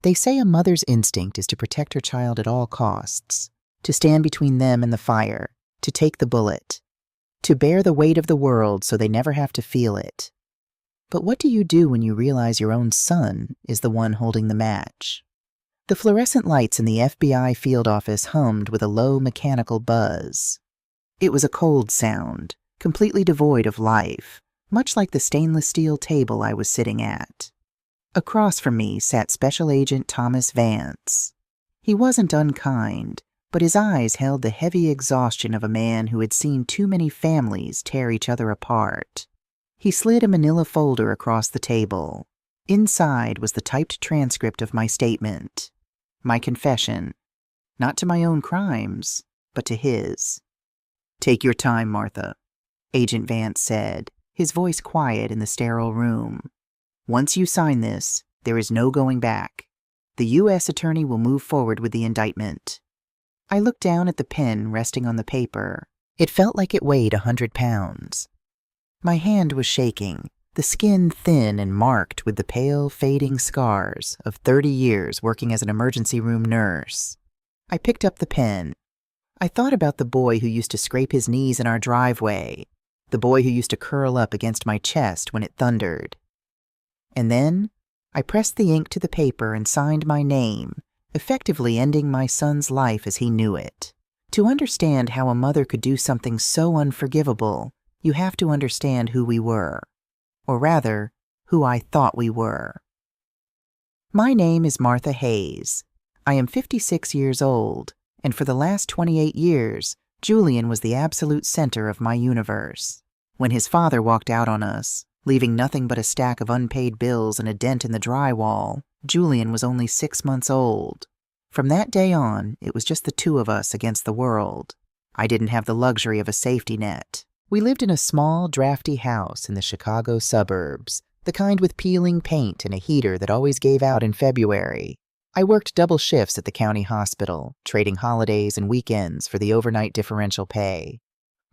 They say a mother's instinct is to protect her child at all costs, to stand between them and the fire, to take the bullet, to bear the weight of the world so they never have to feel it. But what do you do when you realize your own son is the one holding the match? The fluorescent lights in the FBI field office hummed with a low mechanical buzz. It was a cold sound, completely devoid of life, much like the stainless steel table I was sitting at. Across from me sat Special Agent Thomas Vance. He wasn't unkind, but his eyes held the heavy exhaustion of a man who had seen too many families tear each other apart. He slid a manila folder across the table. Inside was the typed transcript of my statement, my confession, not to my own crimes, but to his. "Take your time, Martha," Agent Vance said, his voice quiet in the sterile room. "Once you sign this, there is no going back. The U.S. Attorney will move forward with the indictment." I looked down at the pen resting on the paper. It felt like it weighed 100 pounds. My hand was shaking, the skin thin and marked with the pale, fading scars of 30 years working as an emergency room nurse. I picked up the pen. I thought about the boy who used to scrape his knees in our driveway, the boy who used to curl up against my chest when it thundered. And then I pressed the ink to the paper and signed my name, effectively ending my son's life as he knew it. To understand how a mother could do something so unforgivable, you have to understand who we were. Or rather, who I thought we were. My name is Martha Hayes. I am 56 years old, and for the last 28 years, Julian was the absolute center of my universe. When his father walked out on us, leaving nothing but a stack of unpaid bills and a dent in the drywall, Julian was only 6 months old. From that day on, it was just the two of us against the world. I didn't have the luxury of a safety net. We lived in a small, drafty house in the Chicago suburbs, the kind with peeling paint and a heater that always gave out in February. I worked double shifts at the county hospital, trading holidays and weekends for the overnight differential pay.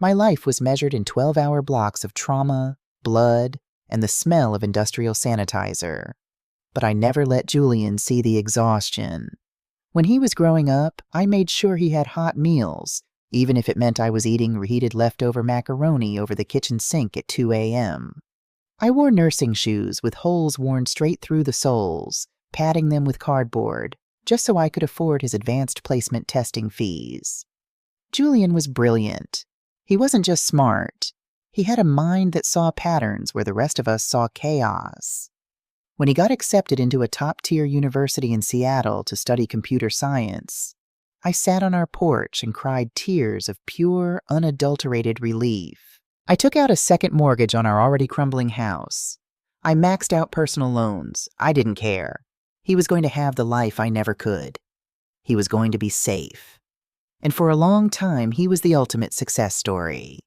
My life was measured in 12-hour blocks of trauma, blood, and the smell of industrial sanitizer. But I never let Julian see the exhaustion. When he was growing up, I made sure he had hot meals, even if it meant I was eating reheated leftover macaroni over the kitchen sink at 2 a.m. I wore nursing shoes with holes worn straight through the soles, padding them with cardboard, just so I could afford his advanced placement testing fees. Julian was brilliant. He wasn't just smart. He had a mind that saw patterns where the rest of us saw chaos. When he got accepted into a top-tier university in Seattle to study computer science, I sat on our porch and cried tears of pure, unadulterated relief. I took out a second mortgage on our already crumbling house. I maxed out personal loans. I didn't care. He was going to have the life I never could. He was going to be safe. And for a long time, he was the ultimate success story.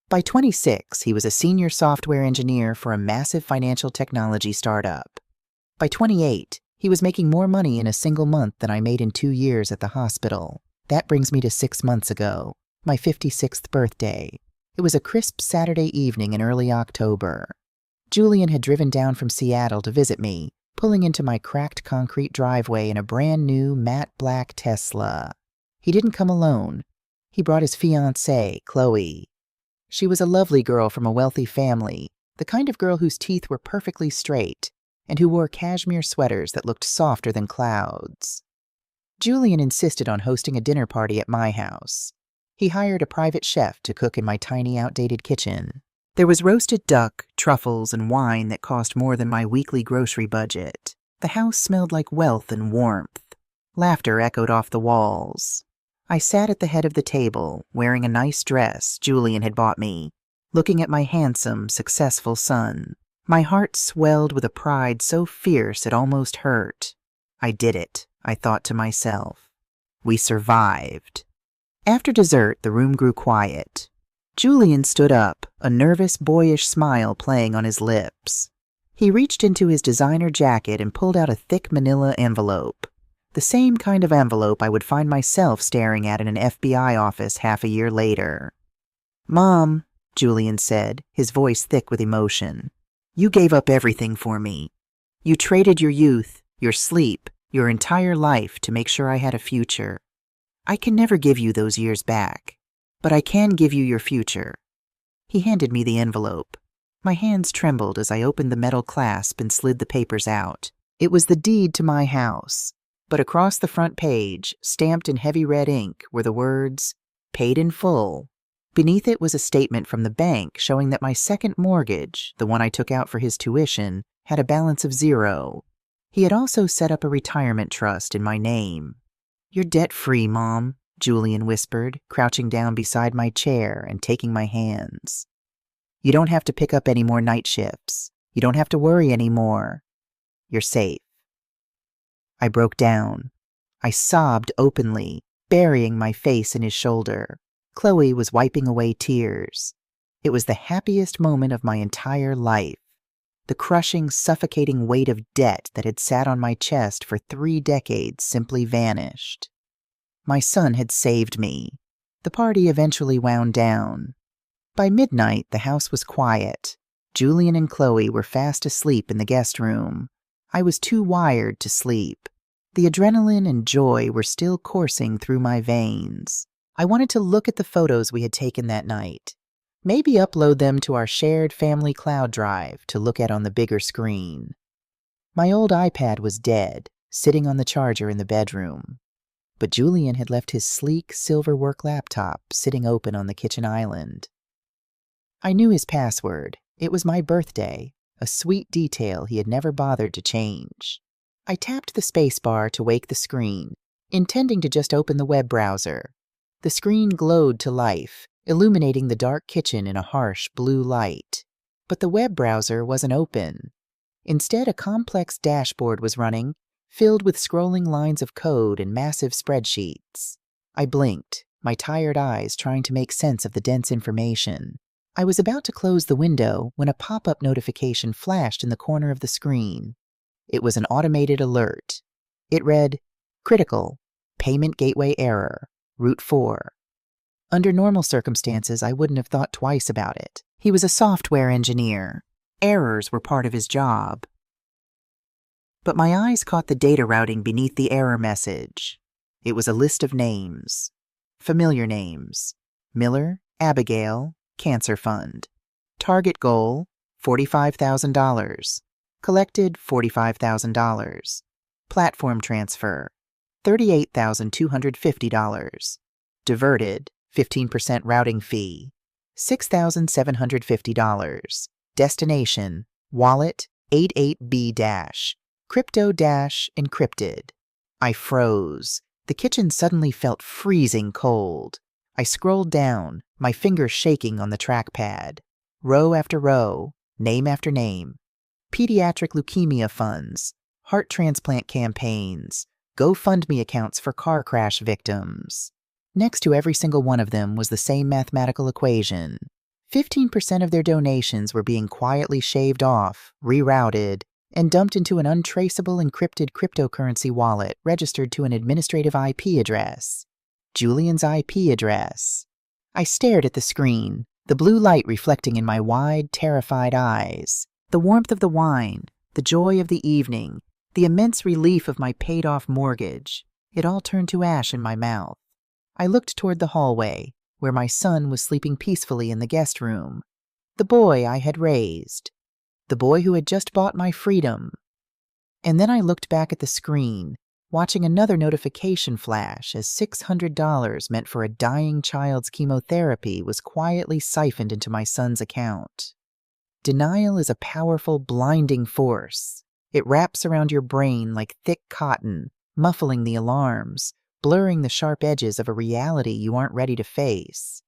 By 26, he was a senior software engineer for a massive financial technology startup. By 28, he was making more money in a single month than I made in 2 years at the hospital. That brings me to 6 months ago, my 56th birthday. It was a crisp Saturday evening in early October. Julian had driven down from Seattle to visit me, pulling into my cracked concrete driveway in a brand new matte black Tesla. He didn't come alone. He brought his fiancée, Chloe. She was a lovely girl from a wealthy family, the kind of girl whose teeth were perfectly straight, and who wore cashmere sweaters that looked softer than clouds. Julian insisted on hosting a dinner party at my house. He hired a private chef to cook in my tiny, outdated kitchen. There was roasted duck, truffles, and wine that cost more than my weekly grocery budget. The house smelled like wealth and warmth. Laughter echoed off the walls. I sat at the head of the table, wearing a nice dress Julian had bought me, looking at my handsome, successful son. My heart swelled with a pride so fierce it almost hurt. I did it, I thought to myself. We survived. After dessert, the room grew quiet. Julian stood up, a nervous, boyish smile playing on his lips. He reached into his designer jacket and pulled out a thick manila envelope. The same kind of envelope I would find myself staring at in an FBI office half a year later. "Mom," Julian said, his voice thick with emotion, "you gave up everything for me. You traded your youth, your sleep, Your entire life to make sure I had a future. I can never give you those years back, but I can give you your future." He handed me the envelope. My hands trembled as I opened the metal clasp and slid the papers out. It was the deed to my house, but across the front page, stamped in heavy red ink, were the words, "Paid in full." Beneath it was a statement from the bank showing that my second mortgage, the one I took out for his tuition, had a balance of 0. He had also set up a retirement trust in my name. "You're debt-free, Mom," Julian whispered, crouching down beside my chair and taking my hands. "You don't have to pick up any more night shifts. You don't have to worry anymore. You're safe." I broke down. I sobbed openly, burying my face in his shoulder. Chloe was wiping away tears. It was the happiest moment of my entire life. The crushing, suffocating weight of debt that had sat on my chest for 3 decades simply vanished. My son had saved me. The party eventually wound down. By midnight, the house was quiet. Julian and Chloe were fast asleep in the guest room. I was too wired to sleep. The adrenaline and joy were still coursing through my veins. I wanted to look at the photos we had taken that night. Maybe upload them to our shared family cloud drive to look at on the bigger screen. My old iPad was dead, sitting on the charger in the bedroom. But Julian had left his sleek silver work laptop sitting open on the kitchen island. I knew his password. It was my birthday, a sweet detail he had never bothered to change. I tapped the spacebar to wake the screen, intending to just open the web browser. The screen glowed to life, illuminating the dark kitchen in a harsh blue light. But the web browser wasn't open. Instead, a complex dashboard was running, filled with scrolling lines of code and massive spreadsheets. I blinked, my tired eyes trying to make sense of the dense information. I was about to close the window when a pop-up notification flashed in the corner of the screen. It was an automated alert. It read, "Critical, payment gateway error, route 4. Under normal circumstances, I wouldn't have thought twice about it. He was a software engineer. Errors were part of his job. But my eyes caught the data routing beneath the error message. It was a list of names. Familiar names. Miller, Abigail, Cancer Fund. Target goal, $45,000. Collected, $45,000. Platform transfer, $38,250. Diverted, 15% routing fee, $6,750. Destination, wallet 88B-, crypto-encrypted. I froze. The kitchen suddenly felt freezing cold. I scrolled down, my fingers shaking on the trackpad. Row after row, name after name. Pediatric leukemia funds, heart transplant campaigns, GoFundMe accounts for car crash victims. Next to every single one of them was the same mathematical equation. 15% of their donations were being quietly shaved off, rerouted, and dumped into an untraceable encrypted cryptocurrency wallet registered to an administrative IP address. Julian's IP address. I stared at the screen, the blue light reflecting in my wide, terrified eyes. The warmth of the wine, the joy of the evening, the immense relief of my paid-off mortgage, it all turned to ash in my mouth. I looked toward the hallway, where my son was sleeping peacefully in the guest room. The boy I had raised. The boy who had just bought my freedom. And then I looked back at the screen, watching another notification flash as $600 meant for a dying child's chemotherapy was quietly siphoned into my son's account. Denial is a powerful, blinding force. It wraps around your brain like thick cotton, muffling the alarms, blurring the sharp edges of a reality you aren't ready to face.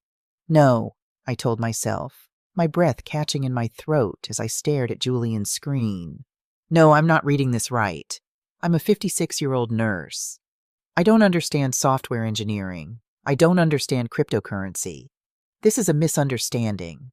No, I told myself, my breath catching in my throat as I stared at Julian's screen. No, I'm not reading this right. I'm a 56-year-old nurse. I don't understand software engineering. I don't understand cryptocurrency. This is a misunderstanding.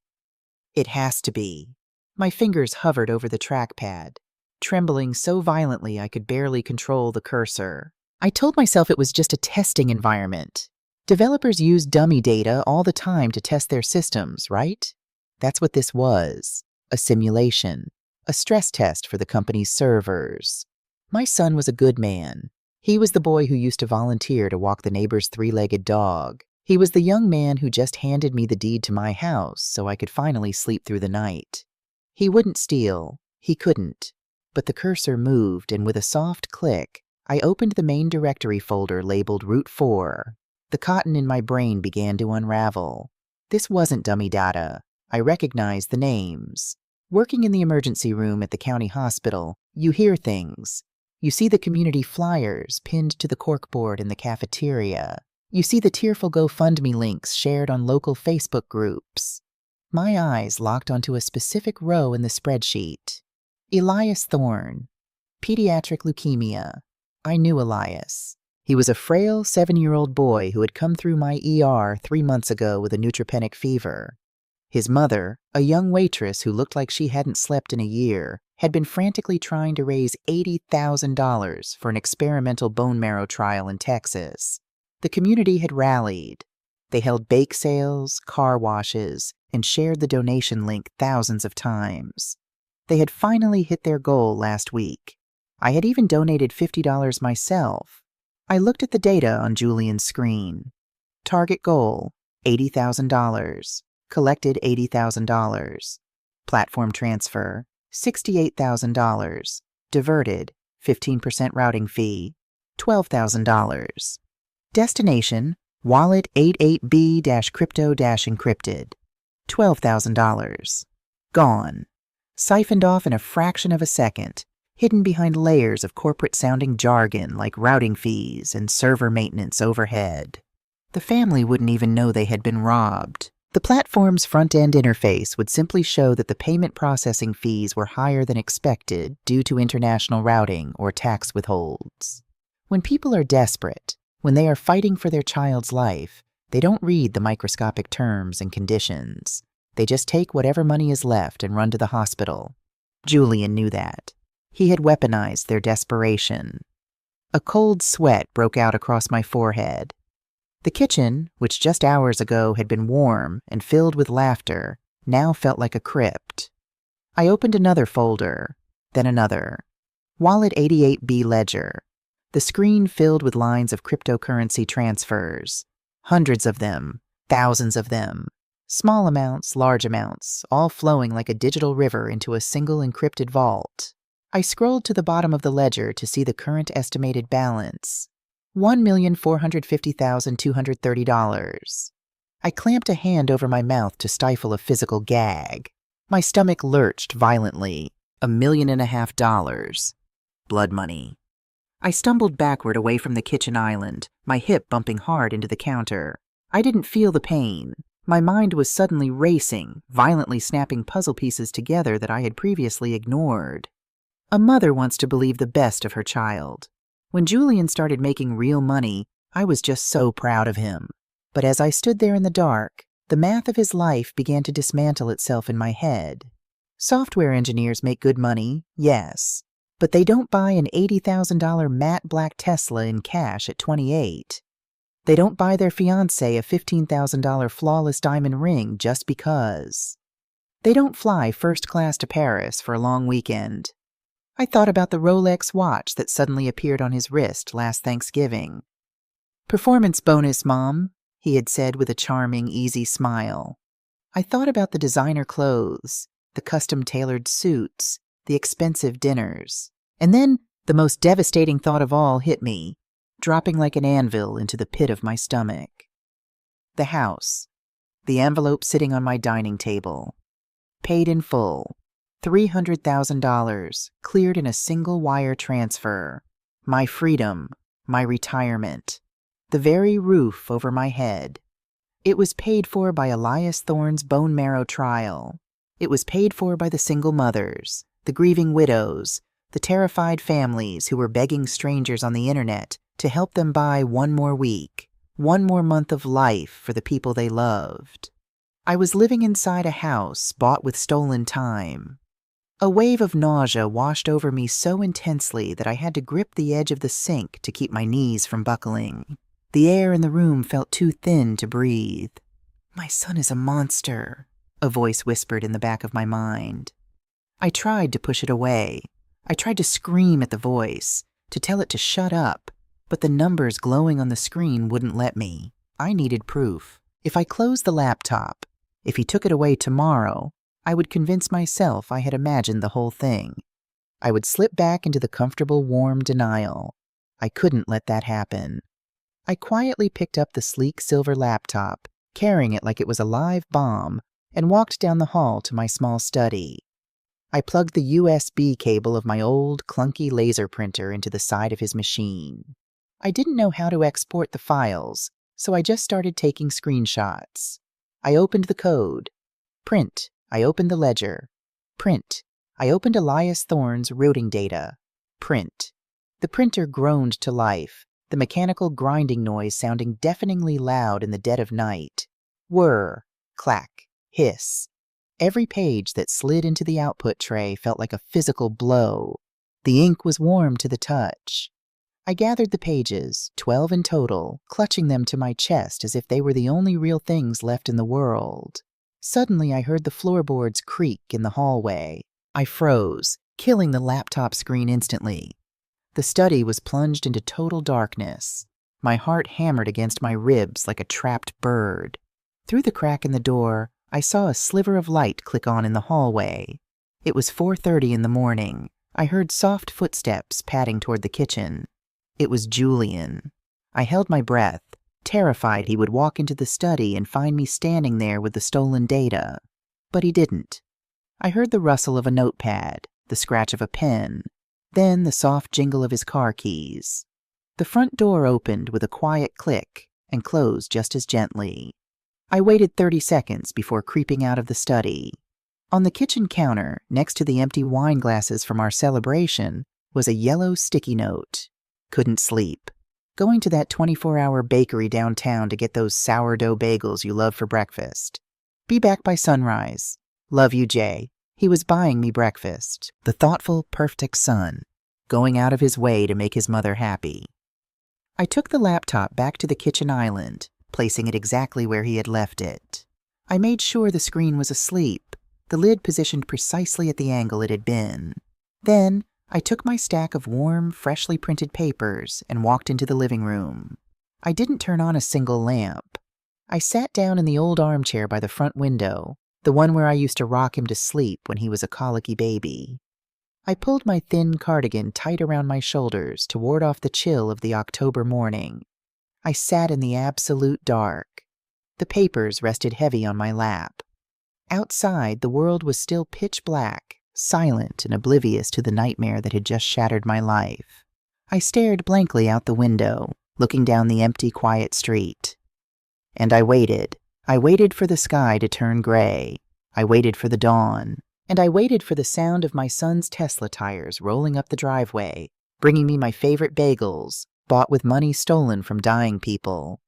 It has to be. My fingers hovered over the trackpad, trembling so violently I could barely control the cursor. I told myself it was just a testing environment. Developers use dummy data all the time to test their systems, right? That's what this was. A simulation. A stress test for the company's servers. My son was a good man. He was the boy who used to volunteer to walk the neighbor's three-legged dog. He was the young man who just handed me the deed to my house so I could finally sleep through the night. He wouldn't steal. He couldn't. But the cursor moved, and with a soft click, I opened the main directory folder labeled Route 4. The cotton in my brain began to unravel. This wasn't dummy data. I recognized the names. Working in the emergency room at the county hospital, you hear things. You see the community flyers pinned to the corkboard in the cafeteria. You see the tearful GoFundMe links shared on local Facebook groups. My eyes locked onto a specific row in the spreadsheet. Elias Thorne, pediatric leukemia. I knew Elias. He was a frail 7-year-old boy who had come through my ER 3 months ago with a neutropenic fever. His mother, a young waitress who looked like she hadn't slept in a year, had been frantically trying to raise $80,000 for an experimental bone marrow trial in Texas. The community had rallied. They held bake sales, car washes, and shared the donation link thousands of times. They had finally hit their goal last week. I had even donated $50 myself. I looked at the data on Julian's screen. Target goal, $80,000. Collected $80,000. Platform transfer, $68,000. Diverted, 15% routing fee, $12,000. Destination, wallet 88B-crypto-encrypted, $12,000. Gone. Siphoned off in a fraction of a second, hidden behind layers of corporate-sounding jargon like routing fees and server maintenance overhead. The family wouldn't even know they had been robbed. The platform's front-end interface would simply show that the payment processing fees were higher than expected due to international routing or tax withholds. When people are desperate, when they are fighting for their child's life, they don't read the microscopic terms and conditions. They just take whatever money is left and run to the hospital. Julian knew that. He had weaponized their desperation. A cold sweat broke out across my forehead. The kitchen, which just hours ago had been warm and filled with laughter, now felt like a crypt. I opened another folder, then another. Wallet 88B ledger. The screen filled with lines of cryptocurrency transfers. Hundreds of them, thousands of them. Small amounts, large amounts, all flowing like a digital river into a single encrypted vault. I scrolled to the bottom of the ledger to see the current estimated balance. $1,450,230. I clamped a hand over my mouth to stifle a physical gag. My stomach lurched violently. $1.5 million. Blood money. I stumbled backward away from the kitchen island, my hip bumping hard into the counter. I didn't feel the pain. My mind was suddenly racing, violently snapping puzzle pieces together that I had previously ignored. A mother wants to believe the best of her child. When Julian started making real money, I was just so proud of him. But as I stood there in the dark, the math of his life began to dismantle itself in my head. Software engineers make good money, yes, but they don't buy an $80,000 matte black Tesla in cash at 28. They don't buy their fiancé a $15,000 flawless diamond ring just because. They don't fly first class to Paris for a long weekend. I thought about the Rolex watch that suddenly appeared on his wrist last Thanksgiving. "Performance bonus, Mom," he had said with a charming, easy smile. I thought about the designer clothes, the custom-tailored suits, the expensive dinners. And then the most devastating thought of all hit me, dropping like an anvil into the pit of my stomach. The house. The envelope sitting on my dining table. Paid in full. $300,000, cleared in a single wire transfer. My freedom, my retirement. The very roof over my head. It was paid for by Elias Thorne's bone marrow trial. It was paid for by the single mothers, the grieving widows, the terrified families who were begging strangers on the internet to help them buy one more week, one more month of life for the people they loved. I was living inside a house bought with stolen time. A wave of nausea washed over me so intensely that I had to grip the edge of the sink to keep my knees from buckling. The air in the room felt too thin to breathe. "My son is a monster," a voice whispered in the back of my mind. I tried to push it away. I tried to scream at the voice, to tell it to shut up, but the numbers glowing on the screen wouldn't let me. I needed proof. If I closed the laptop, if he took it away tomorrow, I would convince myself I had imagined the whole thing. I would slip back into the comfortable, warm denial. I couldn't let that happen. I quietly picked up the sleek silver laptop, carrying it like it was a live bomb, and walked down the hall to my small study. I plugged the USB cable of my old, clunky laser printer into the side of his machine. I didn't know how to export the files, so I just started taking screenshots. I opened the code. Print. I opened the ledger. Print. I opened Elias Thorne's routing data. Print. The printer groaned to life, the mechanical grinding noise sounding deafeningly loud in the dead of night. Whir, clack, hiss. Every page that slid into the output tray felt like a physical blow. The ink was warm to the touch. I gathered the pages, 12 in total, clutching them to my chest as if they were the only real things left in the world. Suddenly I heard the floorboards creak in the hallway. I froze, killing the laptop screen instantly. The study was plunged into total darkness. My heart hammered against my ribs like a trapped bird. Through the crack in the door, I saw a sliver of light click on in the hallway. It was 4:30 in the morning. I heard soft footsteps padding toward the kitchen. It was Julian. I held my breath, terrified he would walk into the study and find me standing there with the stolen data. But he didn't. I heard the rustle of a notepad, the scratch of a pen, then the soft jingle of his car keys. The front door opened with a quiet click and closed just as gently. I waited 30 seconds before creeping out of the study. On the kitchen counter, next to the empty wine glasses from our celebration, was a yellow sticky note. Couldn't sleep. Going to that 24-hour bakery downtown to get those sourdough bagels you love for breakfast. Be back by sunrise. Love you, Jay. He was buying me breakfast. The thoughtful, perfect son, going out of his way to make his mother happy. I took the laptop back to the kitchen island, placing it exactly where he had left it. I made sure the screen was asleep, the lid positioned precisely at the angle it had been. Then, I took my stack of warm, freshly printed papers and walked into the living room. I didn't turn on a single lamp. I sat down in the old armchair by the front window, the one where I used to rock him to sleep when he was a colicky baby. I pulled my thin cardigan tight around my shoulders to ward off the chill of the October morning. I sat in the absolute dark. The papers rested heavy on my lap. Outside, the world was still pitch black, silent and oblivious to the nightmare that had just shattered my life. I stared blankly out the window, looking down the empty, quiet street. And I waited. I waited for the sky to turn gray. I waited for the dawn. And I waited for the sound of my son's Tesla tires rolling up the driveway, bringing me my favorite bagels, bought with money stolen from dying people.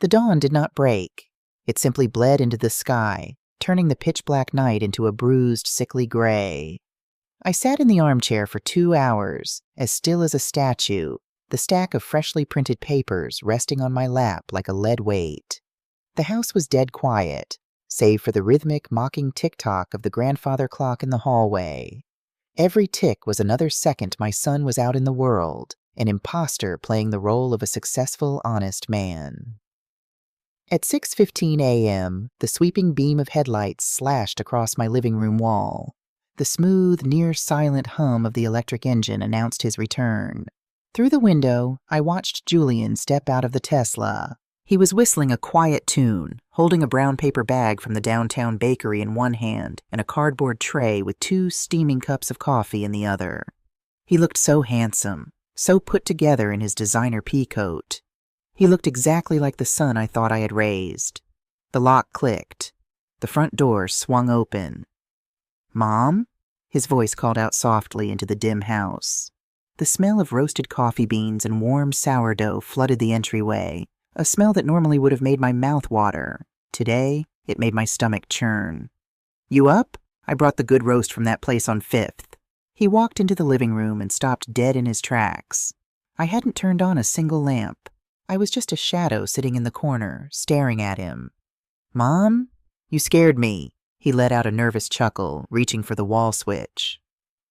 The dawn did not break. It simply bled into the sky, turning the pitch-black night into a bruised, sickly gray. I sat in the armchair for 2 hours, as still as a statue, the stack of freshly printed papers resting on my lap like a lead weight. The house was dead quiet, save for the rhythmic, mocking tick-tock of the grandfather clock in the hallway. Every tick was another second my son was out in the world, an imposter playing the role of a successful, honest man. At 6:15 a.m., the sweeping beam of headlights slashed across my living room wall. The smooth, near-silent hum of the electric engine announced his return. Through the window, I watched Julian step out of the Tesla. He was whistling a quiet tune, holding a brown paper bag from the downtown bakery in one hand and a cardboard tray with 2 steaming cups of coffee in the other. He looked so handsome, so put together in his designer pea coat. He looked exactly like the son I thought I had raised. The lock clicked. The front door swung open. "Mom?" His voice called out softly into the dim house. The smell of roasted coffee beans and warm sourdough flooded the entryway, a smell that normally would have made my mouth water. Today, it made my stomach churn. "You up? I brought the good roast from that place on 5th. He walked into the living room and stopped dead in his tracks. I hadn't turned on a single lamp. I was just a shadow sitting in the corner, staring at him. "Mom? You scared me." He let out a nervous chuckle, reaching for the wall switch.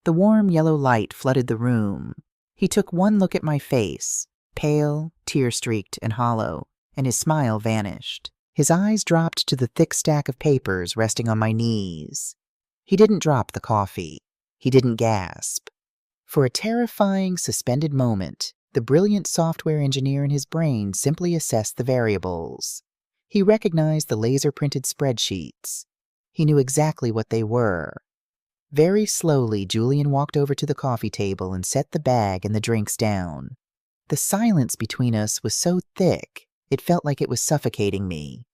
The warm yellow light flooded the room. He took one look at my face, pale, tear-streaked, and hollow, and his smile vanished. His eyes dropped to the thick stack of papers resting on my knees. He didn't drop the coffee. He didn't gasp. For a terrifying, suspended moment, the brilliant software engineer in his brain simply assessed the variables. He recognized the laser-printed spreadsheets. He knew exactly what they were. Very slowly, Julian walked over to the coffee table and set the bag and the drinks down. The silence between us was so thick, it felt like it was suffocating me.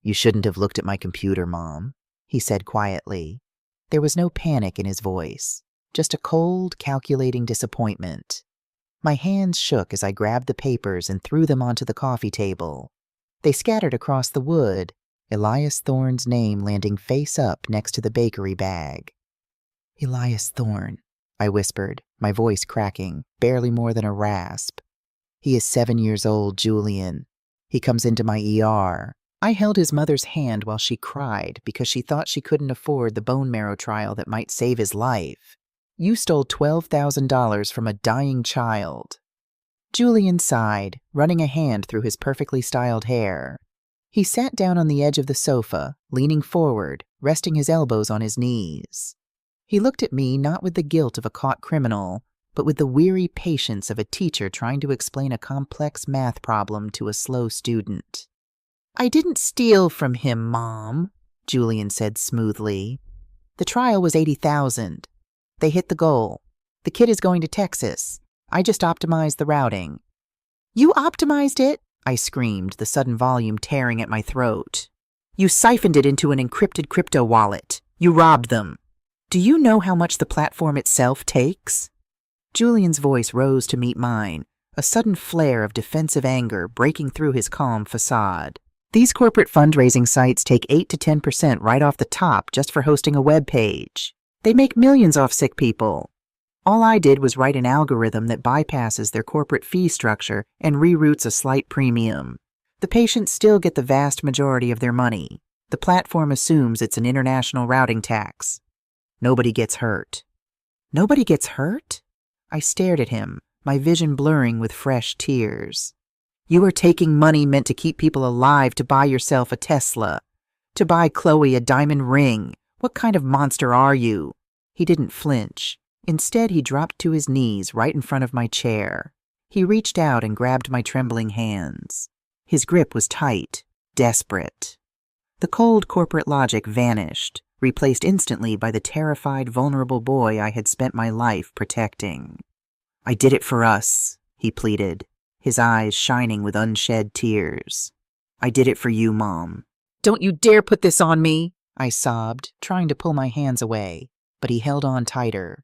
"You shouldn't have looked at my computer, Mom," he said quietly. There was no panic in his voice, just a cold, calculating disappointment. My hands shook as I grabbed the papers and threw them onto the coffee table. They scattered across the wood, Elias Thorne's name landing face up next to the bakery bag. "Elias Thorne," I whispered, my voice cracking, barely more than a rasp. "He is 7 years old, Julian. He comes into my ER. I held his mother's hand while she cried because she thought she couldn't afford the bone marrow trial that might save his life. You stole $12,000 from a dying child." Julian sighed, running a hand through his perfectly styled hair. He sat down on the edge of the sofa, leaning forward, resting his elbows on his knees. He looked at me not with the guilt of a caught criminal, but with the weary patience of a teacher trying to explain a complex math problem to a slow student. "I didn't steal from him, Mom," Julian said smoothly. "The trial was $80,000. They hit the goal. The kid is going to Texas. I just optimized the routing." "You optimized it?" I screamed, the sudden volume tearing at my throat. "You siphoned it into an encrypted crypto wallet. You robbed them. Do you know how much the platform itself takes?" Julian's voice rose to meet mine, a sudden flare of defensive anger breaking through his calm facade. "These corporate fundraising sites take 8 to 10% right off the top just for hosting a web page. They make millions off sick people. All I did was write an algorithm that bypasses their corporate fee structure and reroutes a slight premium. The patients still get the vast majority of their money. The platform assumes it's an international routing tax. Nobody gets hurt." "Nobody gets hurt?" I stared at him, my vision blurring with fresh tears. "You are taking money meant to keep people alive to buy yourself a Tesla, to buy Chloe a diamond ring. What kind of monster are you?" He didn't flinch. Instead, he dropped to his knees right in front of my chair. He reached out and grabbed my trembling hands. His grip was tight, desperate. The cold corporate logic vanished, replaced instantly by the terrified, vulnerable boy I had spent my life protecting. "I did it for us," he pleaded, his eyes shining with unshed tears. "I did it for you, Mom." "Don't you dare put this on me," I sobbed, trying to pull my hands away, but he held on tighter.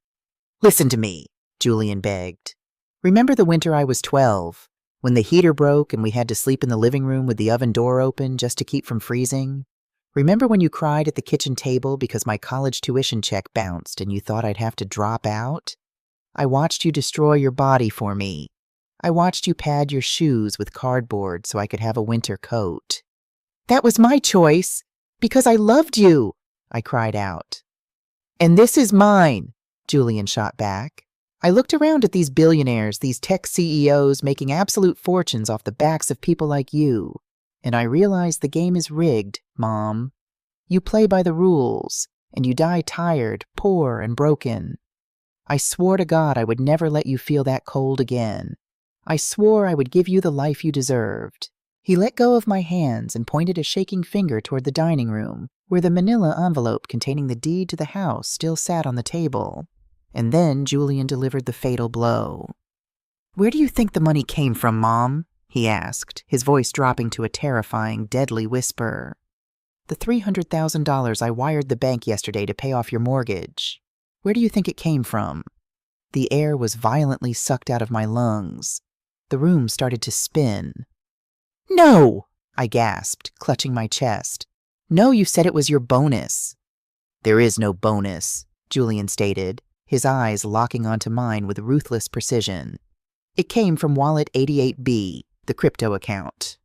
"Listen to me," Julian begged. "Remember the winter I was 12, when the heater broke and we had to sleep in the living room with the oven door open just to keep from freezing? Remember when you cried at the kitchen table because my college tuition check bounced and you thought I'd have to drop out? I watched you destroy your body for me. I watched you pad your shoes with cardboard so I could have a winter coat." "That was my choice, because I loved you," I cried out. "And this is mine," Julian shot back. "I looked around at these billionaires, these tech CEOs making absolute fortunes off the backs of people like you, and I realized the game is rigged, Mom. You play by the rules, and you die tired, poor, and broken. I swore to God I would never let you feel that cold again. I swore I would give you the life you deserved." He let go of my hands and pointed a shaking finger toward the dining room, where the manila envelope containing the deed to the house still sat on the table. And then Julian delivered the fatal blow. "Where do you think the money came from, Mom?" he asked, his voice dropping to a terrifying, deadly whisper. "The $300,000 I wired the bank yesterday to pay off your mortgage. Where do you think it came from?" The air was violently sucked out of my lungs. The room started to spin. "No!" I gasped, clutching my chest. "No, you said it was your bonus." "There is no bonus," Julian stated, his eyes locking onto mine with ruthless precision. "It came from Wallet 88B, the crypto account.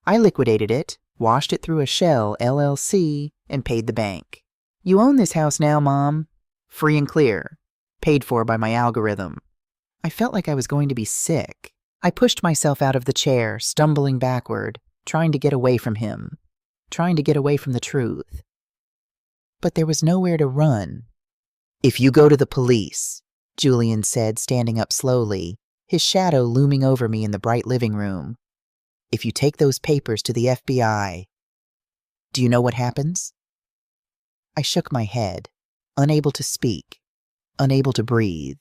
I liquidated it, washed it through a shell LLC, and paid the bank. You own this house now, Mom. Free and clear. paid for by my algorithm. I felt like I was going to be sick. I pushed myself out of the chair, stumbling backward, trying to get away from him, trying to get away from the truth. But there was nowhere to run. "If you go to the police," Julian said, standing up slowly, his shadow looming over me in the bright living room. "If you take those papers to the FBI, do you know what happens?" I shook my head, unable to speak, unable to breathe.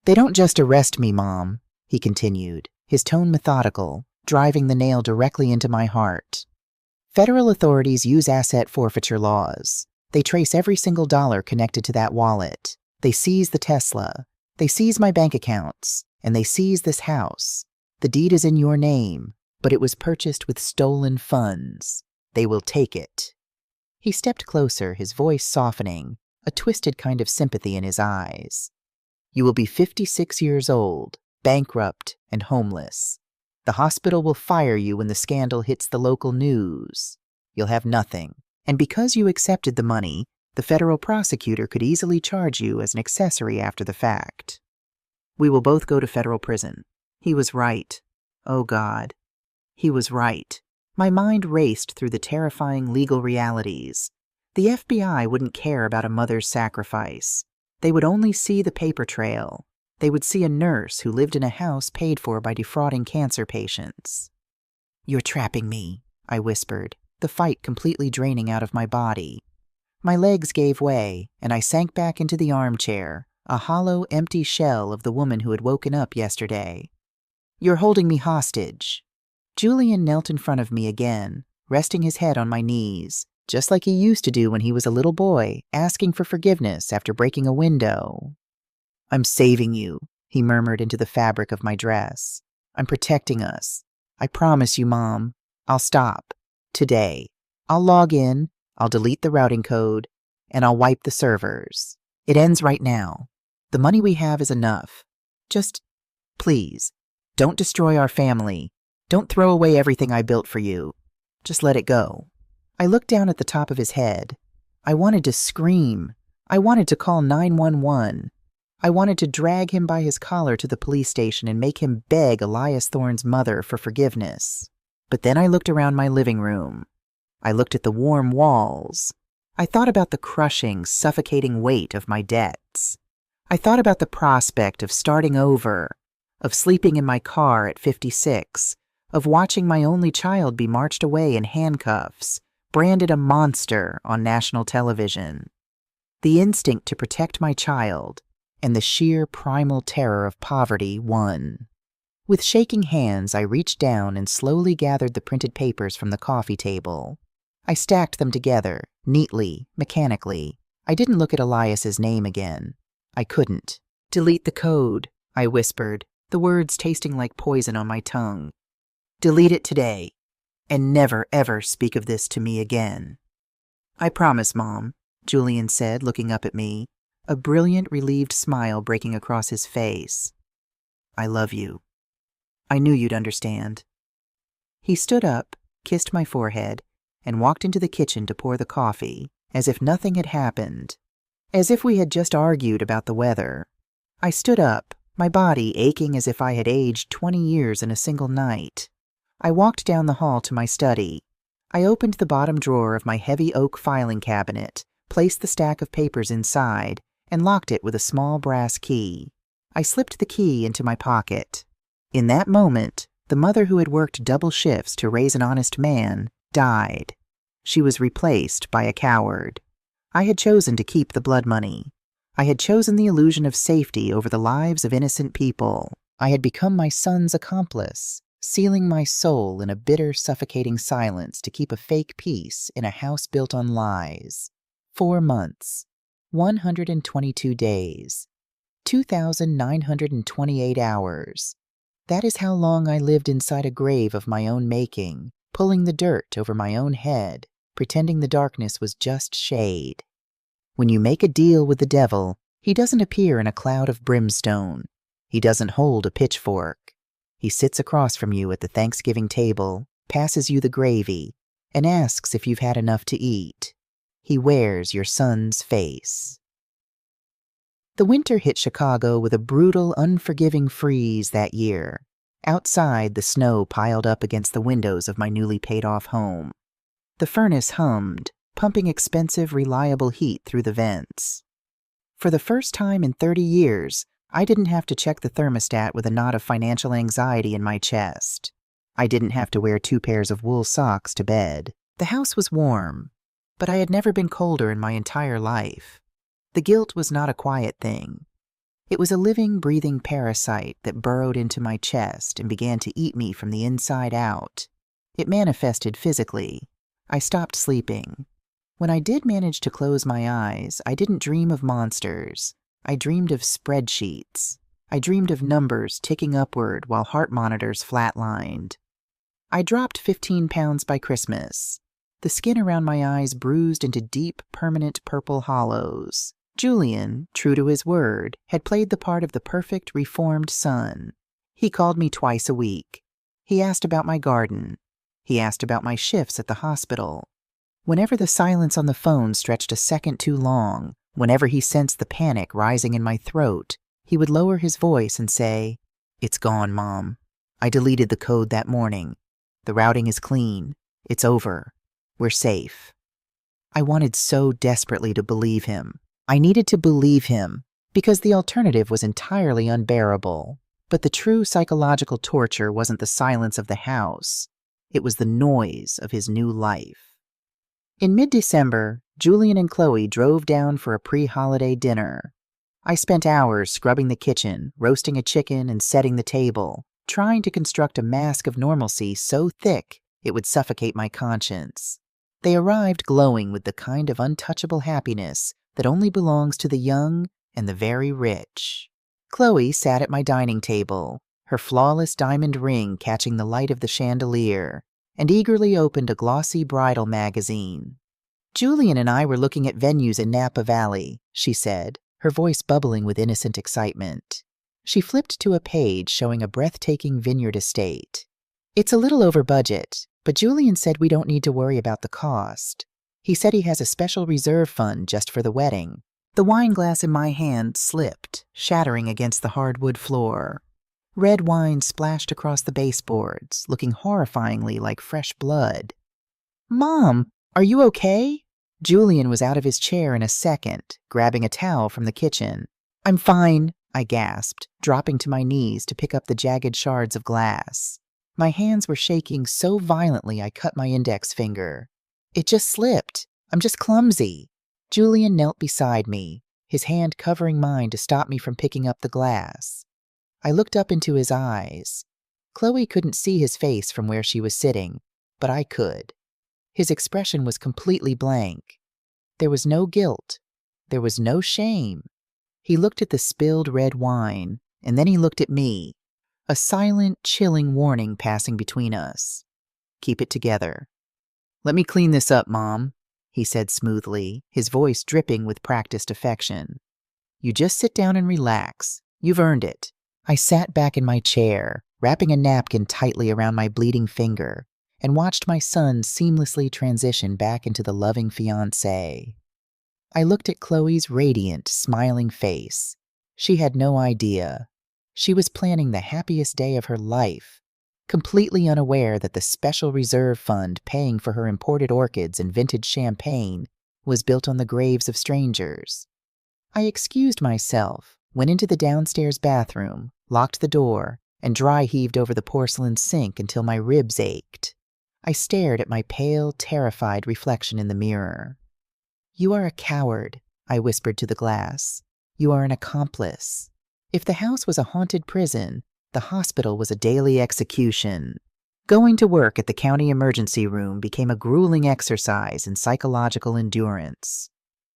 "They don't just arrest me, Mom," he continued, his tone methodical, driving the nail directly into my heart. "Federal authorities use asset forfeiture laws. They trace every single dollar connected to that wallet. They seize the Tesla. They seize my bank accounts. And they seize this house. The deed is in your name, but it was purchased with stolen funds. They will take it." He stepped closer, his voice softening, a twisted kind of sympathy in his eyes. "You will be 56 years old, bankrupt and homeless. The hospital will fire you when the scandal hits the local news. You'll have nothing. And because you accepted the money, the federal prosecutor could easily charge you as an accessory after the fact. We will both go to federal prison." He was right. Oh God. He was right. My mind raced through the terrifying legal realities. The FBI wouldn't care about a mother's sacrifice. They would only see the paper trail. They would see a nurse who lived in a house paid for by defrauding cancer patients. "You're trapping me," I whispered, the fight completely draining out of my body. My legs gave way, and I sank back into the armchair, a hollow, empty shell of the woman who had woken up yesterday. "You're holding me hostage." Julian knelt in front of me again, resting his head on my knees, just like he used to do when he was a little boy, asking for forgiveness after breaking a window. "I'm saving you," he murmured into the fabric of my dress. "I'm protecting us. I promise you, Mom. I'll stop. Today. I'll log in, I'll delete the routing code, and I'll wipe the servers. It ends right now. The money we have is enough. Just, please, don't destroy our family. Don't throw away everything I built for you. Just let it go." I looked down at the top of his head. I wanted to scream. I wanted to call 911. I wanted to drag him by his collar to the police station and make him beg Elias Thorne's mother for forgiveness. But then I looked around my living room. I looked at the warm walls. I thought about the crushing, suffocating weight of my debts. I thought about the prospect of starting over, of sleeping in my car at 56, of watching my only child be marched away in handcuffs, branded a monster on national television. The instinct to protect my child and the sheer primal terror of poverty won. With shaking hands, I reached down and slowly gathered the printed papers from the coffee table. I stacked them together, neatly, mechanically. I didn't look at Elias's name again. I couldn't. "Delete the code," I whispered, the words tasting like poison on my tongue. "Delete it today, and never, ever speak of this to me again." "I promise, Mom," Julian said, looking up at me, a brilliant, relieved smile breaking across his face. "I love you. I knew you'd understand." He stood up, kissed my forehead, and walked into the kitchen to pour the coffee, as if nothing had happened, as if we had just argued about the weather. I stood up, my body aching as if I had aged 20 years in a single night. I walked down the hall to my study. I opened the bottom drawer of my heavy oak filing cabinet, placed the stack of papers inside, and locked it with a small brass key. I slipped the key into my pocket. In that moment, the mother who had worked double shifts to raise an honest man died. She was replaced by a coward. I had chosen to keep the blood money. I had chosen the illusion of safety over the lives of innocent people. I had become my son's accomplice, sealing my soul in a bitter, suffocating silence to keep a fake peace in a house built on lies. 4 months, 122 days, 2,928 hours. That is how long I lived inside a grave of my own making, pulling the dirt over my own head, pretending the darkness was just shade. When you make a deal with the devil, he doesn't appear in a cloud of brimstone. He doesn't hold a pitchfork. He sits across from you at the Thanksgiving table, passes you the gravy, and asks if you've had enough to eat. He wears your son's face. The winter hit Chicago with a brutal, unforgiving freeze that year. Outside, the snow piled up against the windows of my newly paid-off home. The furnace hummed, pumping expensive, reliable heat through the vents. For the first time in 30 years, I didn't have to check the thermostat with a knot of financial anxiety in my chest. I didn't have to wear 2 pairs of wool socks to bed. The house was warm, but I had never been colder in my entire life. The guilt was not a quiet thing. It was a living, breathing parasite that burrowed into my chest and began to eat me from the inside out. It manifested physically. I stopped sleeping. When I did manage to close my eyes, I didn't dream of monsters. I dreamed of spreadsheets. I dreamed of numbers ticking upward while heart monitors flatlined. I dropped 15 pounds by Christmas. The skin around my eyes bruised into deep, permanent purple hollows. Julian, true to his word, had played the part of the perfect, reformed son. He called me twice a week. He asked about my garden. He asked about my shifts at the hospital. Whenever the silence on the phone stretched a second too long, whenever he sensed the panic rising in my throat, he would lower his voice and say, "It's gone, Mom. I deleted the code that morning. The routing is clean. It's over. We're safe." I wanted so desperately to believe him. I needed to believe him because the alternative was entirely unbearable. But the true psychological torture wasn't the silence of the house. It was the noise of his new life. In mid-December, Julian and Chloe drove down for a pre-holiday dinner. I spent hours scrubbing the kitchen, roasting a chicken, and setting the table, trying to construct a mask of normalcy so thick it would suffocate my conscience. They arrived glowing with the kind of untouchable happiness that only belongs to the young and the very rich. Chloe sat at my dining table, her flawless diamond ring catching the light of the chandelier, and eagerly opened a glossy bridal magazine. "Julian and I were looking at venues in Napa Valley," she said, her voice bubbling with innocent excitement. She flipped to a page showing a breathtaking vineyard estate. "It's a little over budget, but Julian said we don't need to worry about the cost. He said he has a special reserve fund just for the wedding." The wine glass in my hand slipped, shattering against the hardwood floor. Red wine splashed across the baseboards, looking horrifyingly like fresh blood. "Mom, are you okay?" Julian was out of his chair in a second, grabbing a towel from the kitchen. "I'm fine," I gasped, dropping to my knees to pick up the jagged shards of glass. My hands were shaking so violently I cut my index finger. "It just slipped. I'm just clumsy." Julian knelt beside me, his hand covering mine to stop me from picking up the glass. I looked up into his eyes. Chloe couldn't see his face from where she was sitting, but I could. His expression was completely blank. There was no guilt. There was no shame. He looked at the spilled red wine, and then he looked at me, a silent, chilling warning passing between us. "Keep it together." "Let me clean this up, Mom," he said smoothly, his voice dripping with practiced affection. "You just sit down and relax. You've earned it." I sat back in my chair, wrapping a napkin tightly around my bleeding finger, and watched my son seamlessly transition back into the loving fiancé. I looked at Chloe's radiant, smiling face. She had no idea. She was planning the happiest day of her life, completely unaware that the special reserve fund paying for her imported orchids and vintage champagne was built on the graves of strangers. I excused myself, went into the downstairs bathroom, locked the door, and dry-heaved over the porcelain sink until my ribs ached. I stared at my pale, terrified reflection in the mirror. "You are a coward," I whispered to the glass. "You are an accomplice. If the house was a haunted prison, the hospital was a daily execution." Going to work at the county emergency room became a grueling exercise in psychological endurance.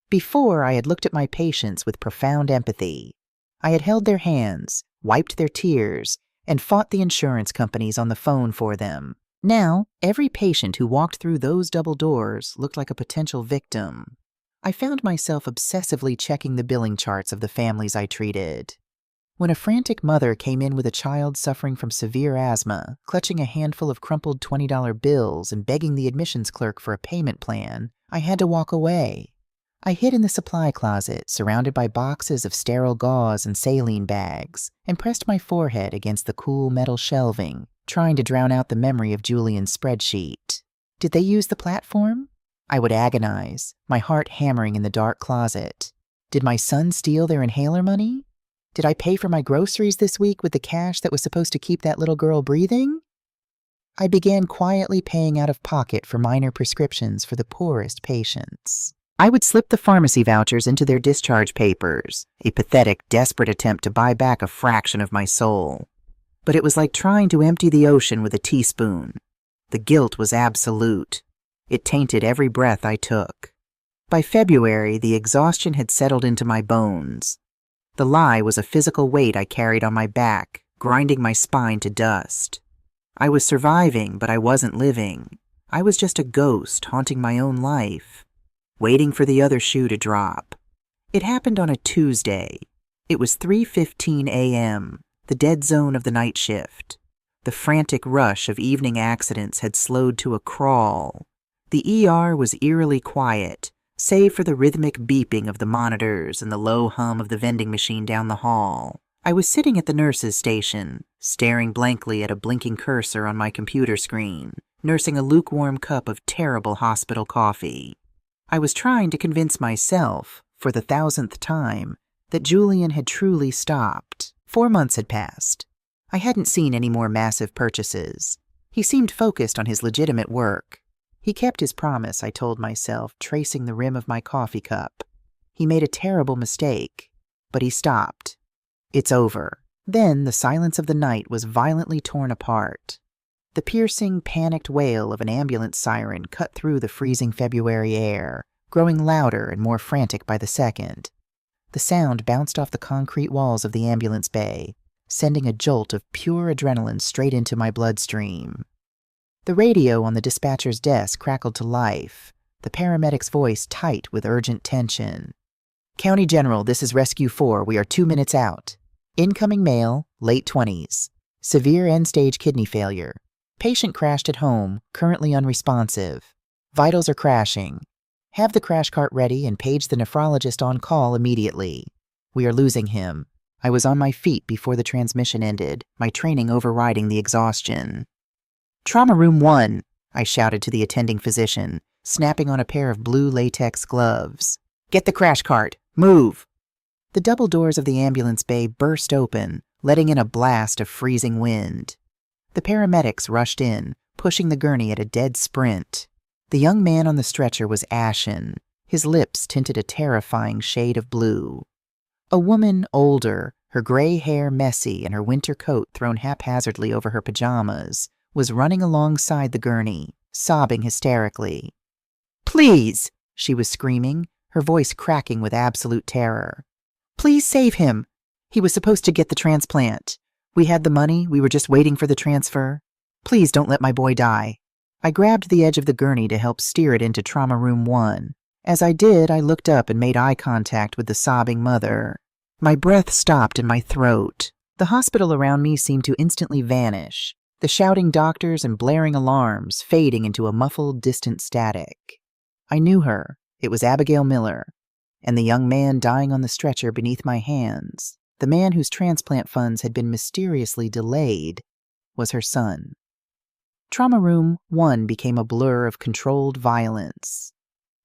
Before, I had looked at my patients with profound empathy. I had held their hands, wiped their tears, and fought the insurance companies on the phone for them. Now, every patient who walked through those double doors looked like a potential victim. I found myself obsessively checking the billing charts of the families I treated. When a frantic mother came in with a child suffering from severe asthma, clutching a handful of crumpled $20 bills and begging the admissions clerk for a payment plan, I had to walk away. I hid in the supply closet, surrounded by boxes of sterile gauze and saline bags, and pressed my forehead against the cool metal shelving, trying to drown out the memory of Julian's spreadsheet. Did they use the platform? I would agonize, my heart hammering in the dark closet. Did my son steal their inhaler money? Did I pay for my groceries this week with the cash that was supposed to keep that little girl breathing? I began quietly paying out of pocket for minor prescriptions for the poorest patients. I would slip the pharmacy vouchers into their discharge papers, a pathetic, desperate attempt to buy back a fraction of my soul. But it was like trying to empty the ocean with a teaspoon. The guilt was absolute. It tainted every breath I took. By February, the exhaustion had settled into my bones. The lie was a physical weight I carried on my back, grinding my spine to dust. I was surviving, but I wasn't living. I was just a ghost haunting my own life, waiting for the other shoe to drop. It happened on a Tuesday. It was 3:15 a.m., the dead zone of the night shift. The frantic rush of evening accidents had slowed to a crawl. The ER was eerily quiet, save for the rhythmic beeping of the monitors and the low hum of the vending machine down the hall. I was sitting at the nurse's station, staring blankly at a blinking cursor on my computer screen, nursing a lukewarm cup of terrible hospital coffee. I was trying to convince myself, for the 1,000th time, that Julian had truly stopped. 4 months had passed. I hadn't seen any more massive purchases. He seemed focused on his legitimate work. He kept his promise, I told myself, tracing the rim of my coffee cup. He made a terrible mistake, but he stopped. It's over. Then the silence of the night was violently torn apart. The piercing, panicked wail of an ambulance siren cut through the freezing February air, growing louder and more frantic by the second. The sound bounced off the concrete walls of the ambulance bay, sending a jolt of pure adrenaline straight into my bloodstream. The radio on the dispatcher's desk crackled to life, the paramedic's voice tight with urgent tension. "County General, this is Rescue 4. We are 2 minutes out. Incoming male, late 20s. Severe end-stage kidney failure. Patient crashed at home, currently unresponsive. Vitals are crashing. Have the crash cart ready and page the nephrologist on call immediately. We are losing him." I was on my feet before the transmission ended, my training overriding the exhaustion. "Trauma Room 1, I shouted to the attending physician, snapping on a pair of blue latex gloves. "Get the crash cart. Move!" The double doors of the ambulance bay burst open, letting in a blast of freezing wind. The paramedics rushed in, pushing the gurney at a dead sprint. The young man on the stretcher was ashen, his lips tinted a terrifying shade of blue. A woman older, her gray hair messy and her winter coat thrown haphazardly over her pajamas, was running alongside the gurney, sobbing hysterically. "Please!" she was screaming, her voice cracking with absolute terror. "Please save him! He was supposed to get the transplant. We had the money, we were just waiting for the transfer. Please don't let my boy die." I grabbed the edge of the gurney to help steer it into Trauma Room 1. As I did, I looked up and made eye contact with the sobbing mother. My breath stopped in my throat. The hospital around me seemed to instantly vanish, the shouting doctors and blaring alarms fading into a muffled, distant static. I knew her. It was Abigail Miller. And the young man dying on the stretcher beneath my hands, the man whose transplant funds had been mysteriously delayed, was her son. Trauma Room 1 became a blur of controlled violence.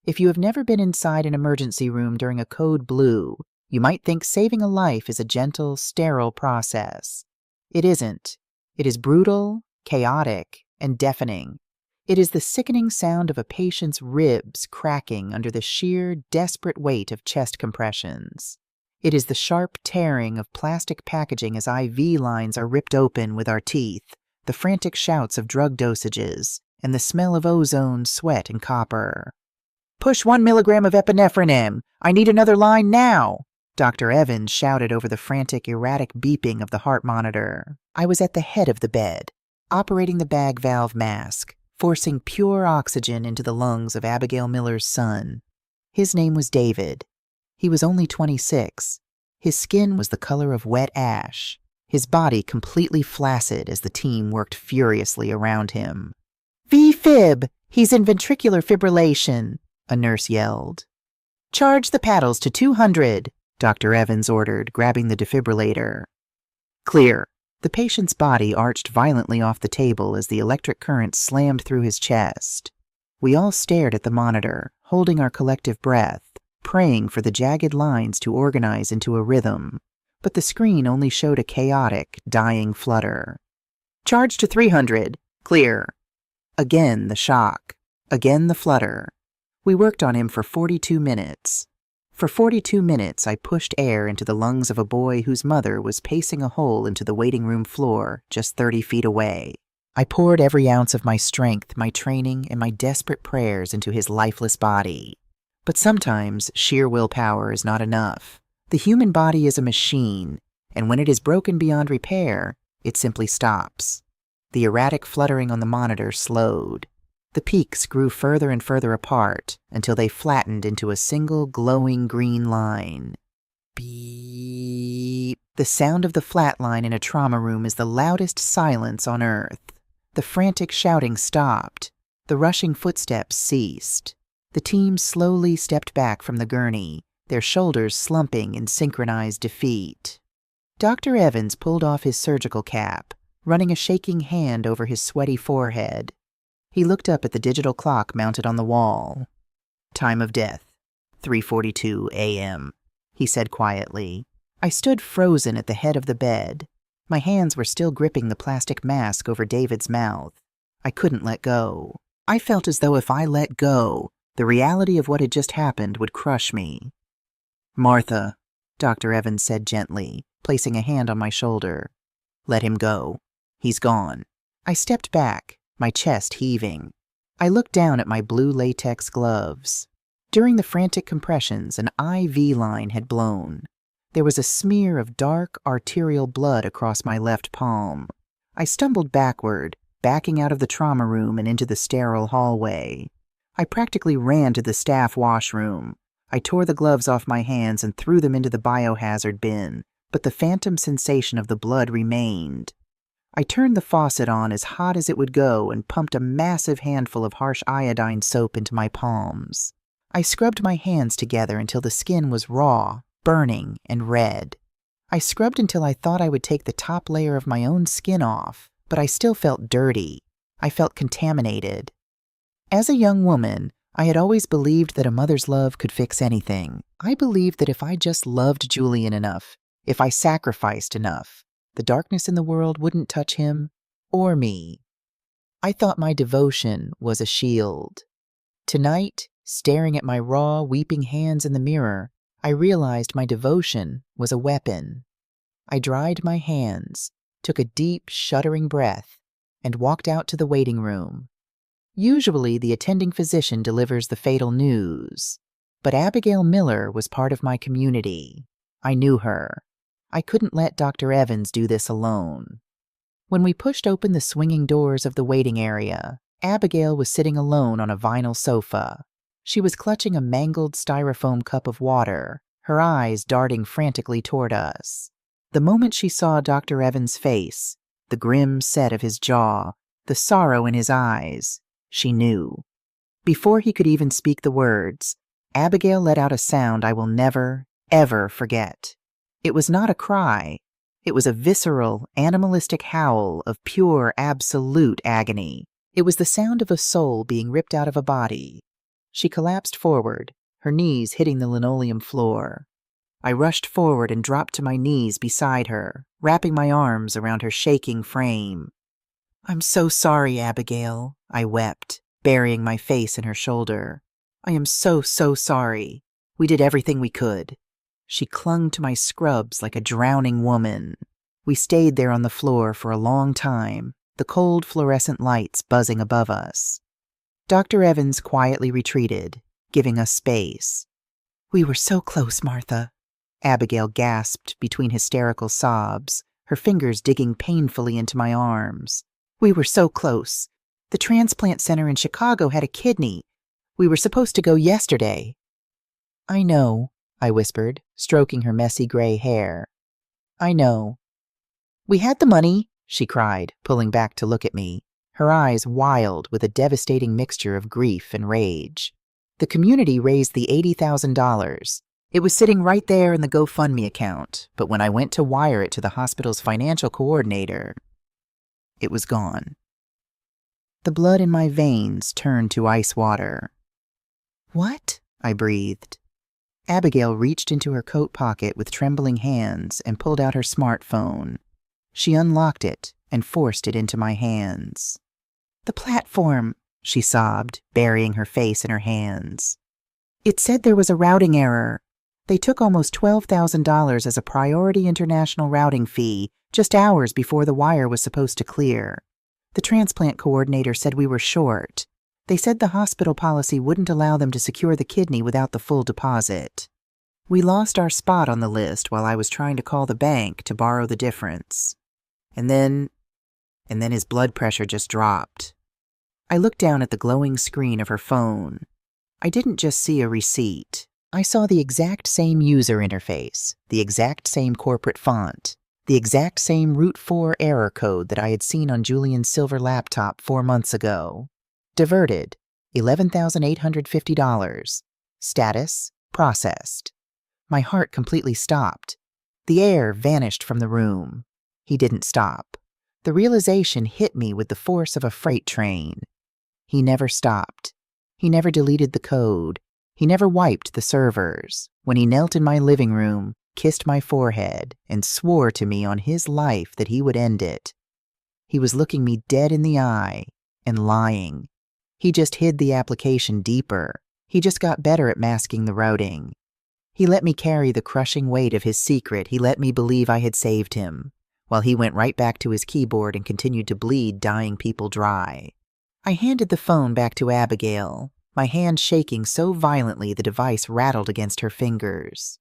If you have never been inside an emergency room during a code blue, you might think saving a life is a gentle, sterile process. It isn't. It is brutal, chaotic, and deafening. It is the sickening sound of a patient's ribs cracking under the sheer, desperate weight of chest compressions. It is the sharp tearing of plastic packaging as IV lines are ripped open with our teeth, the frantic shouts of drug dosages, and the smell of ozone, sweat, and copper. "Push 1 milligram of epinephrine in! I need another line now!" Dr. Evans shouted over the frantic, erratic beeping of the heart monitor. I was at the head of the bed, operating the bag valve mask, forcing pure oxygen into the lungs of Abigail Miller's son. His name was David. He was only 26. His skin was the color of wet ash, his body completely flaccid as the team worked furiously around him. "V-fib! He's in ventricular fibrillation!" a nurse yelled. Charge the paddles to 200, Dr. Evans ordered, grabbing the defibrillator. Clear. The patient's body arched violently off the table as the electric current slammed through his chest. We all stared at the monitor, holding our collective breath, praying for the jagged lines to organize into a rhythm, but the screen only showed a chaotic, dying flutter. Charge to 300. Clear. Again the shock. Again the flutter. We worked on him for 42 minutes. For 42 minutes, I pushed air into the lungs of a boy whose mother was pacing a hole into the waiting room floor just 30 feet away. I poured every ounce of my strength, my training, and my desperate prayers into his lifeless body. But sometimes sheer willpower is not enough. The human body is a machine, and when it is broken beyond repair, it simply stops. The erratic fluttering on the monitor slowed. The peaks grew further and further apart until they flattened into a single glowing green line. Beep. The sound of the flat line in a trauma room is the loudest silence on earth. The frantic shouting stopped. The rushing footsteps ceased. The team slowly stepped back from the gurney, their shoulders slumping in synchronized defeat. Dr. Evans pulled off his surgical cap, running a shaking hand over his sweaty forehead. He looked up at the digital clock mounted on the wall. Time of death, 3:42 a.m., he said quietly. I stood frozen at the head of the bed. My hands were still gripping the plastic mask over David's mouth. I couldn't let go. I felt as though if I let go, the reality of what had just happened would crush me. Martha, Dr. Evans said gently, placing a hand on my shoulder. Let him go. He's gone. I stepped back, my chest heaving. I looked down at my blue latex gloves. During the frantic compressions, an IV line had blown. There was a smear of dark, arterial blood across my left palm. I stumbled backward, backing out of the trauma room and into the sterile hallway. I practically ran to the staff washroom. I tore the gloves off my hands and threw them into the biohazard bin, but the phantom sensation of the blood remained. I turned the faucet on as hot as it would go and pumped a massive handful of harsh iodine soap into my palms. I scrubbed my hands together until the skin was raw, burning, and red. I scrubbed until I thought I would take the top layer of my own skin off, but I still felt dirty. I felt contaminated. As a young woman, I had always believed that a mother's love could fix anything. I believed that if I just loved Julian enough, if I sacrificed enough, the darkness in the world wouldn't touch him or me. I thought my devotion was a shield. Tonight, staring at my raw, weeping hands in the mirror, I realized my devotion was a weapon. I dried my hands, took a deep, shuddering breath, and walked out to the waiting room. Usually, the attending physician delivers the fatal news, but Abigail Miller was part of my community. I knew her. I couldn't let Dr. Evans do this alone. When we pushed open the swinging doors of the waiting area, Abigail was sitting alone on a vinyl sofa. She was clutching a mangled styrofoam cup of water, her eyes darting frantically toward us. The moment she saw Dr. Evans' face, the grim set of his jaw, the sorrow in his eyes, she knew. Before he could even speak the words, Abigail let out a sound I will never, ever forget. It was not a cry. It was a visceral, animalistic howl of pure, absolute agony. It was the sound of a soul being ripped out of a body. She collapsed forward, her knees hitting the linoleum floor. I rushed forward and dropped to my knees beside her, wrapping my arms around her shaking frame. I'm so sorry, Abigail, I wept, burying my face in her shoulder. I am so sorry. We did everything we could. She clung to my scrubs like a drowning woman. We stayed there on the floor for a long time, the cold fluorescent lights buzzing above us. Dr. Evans quietly retreated, giving us space. We were so close, Martha, Abigail gasped between hysterical sobs, her fingers digging painfully into my arms. We were so close. The transplant center in Chicago had a kidney. We were supposed to go yesterday. I know, I whispered, stroking her messy gray hair. I know. We had the money, she cried, pulling back to look at me, her eyes wild with a devastating mixture of grief and rage. The community raised the $80,000. It was sitting right there in the GoFundMe account, but when I went to wire it to the hospital's financial coordinator, it was gone. The blood in my veins turned to ice water. "What?" I breathed. Abigail reached into her coat pocket with trembling hands and pulled out her smartphone. She unlocked it and forced it into my hands. "The platform," she sobbed, burying her face in her hands. "It said there was a routing error. They took almost $12,000 as a priority international routing fee just hours before the wire was supposed to clear. The transplant coordinator said we were short. They said the hospital policy wouldn't allow them to secure the kidney without the full deposit. We lost our spot on the list while I was trying to call the bank to borrow the difference. And then his blood pressure just dropped." I looked down at the glowing screen of her phone. I didn't just see a receipt. I saw the exact same user interface, the exact same corporate font, the exact same Route 4 error code that I had seen on Julian's silver laptop 4 months ago. Diverted, $11,850. Status, processed. My heart completely stopped. The air vanished from the room. He didn't stop. The realization hit me with the force of a freight train. He never stopped. He never deleted the code. He never wiped the servers. When he knelt in my living room, kissed my forehead, and swore to me on his life that he would end it, he was looking me dead in the eye and lying. He just hid the application deeper. He just got better at masking the routing. He let me carry the crushing weight of his secret. He let me believe I had saved him, while he went right back to his keyboard and continued to bleed dying people dry. I handed the phone back to Abigail, my hand shaking so violently the device rattled against her fingers.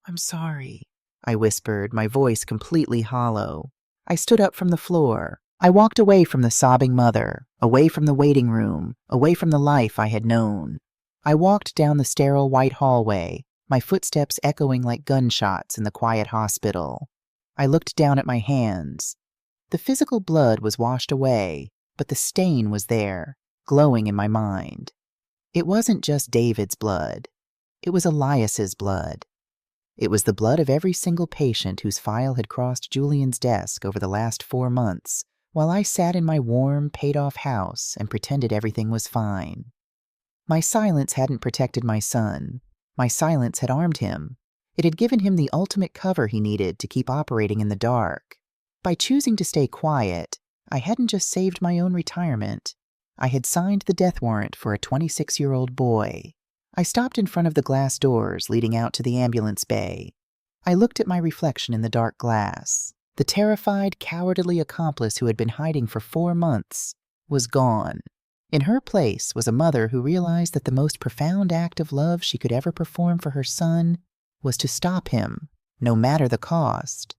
"I'm sorry," I whispered, my voice completely hollow. I stood up from the floor. I walked away from the sobbing mother, away from the waiting room, away from the life I had known. I walked down the sterile white hallway, my footsteps echoing like gunshots in the quiet hospital. I looked down at my hands. The physical blood was washed away, but the stain was there, glowing in my mind. It wasn't just David's blood. It was Elias's blood. It was the blood of every single patient whose file had crossed Julian's desk over the last 4 months, while I sat in my warm, paid-off house and pretended everything was fine. My silence hadn't protected my son. My silence had armed him. It had given him the ultimate cover he needed to keep operating in the dark. By choosing to stay quiet, I hadn't just saved my own retirement. I had signed the death warrant for a 26-year-old boy. I stopped in front of the glass doors leading out to the ambulance bay. I looked at my reflection in the dark glass. The terrified, cowardly accomplice who had been hiding for 4 months was gone. In her place was a mother who realized that the most profound act of love she could ever perform for her son was to stop him, no matter the cost.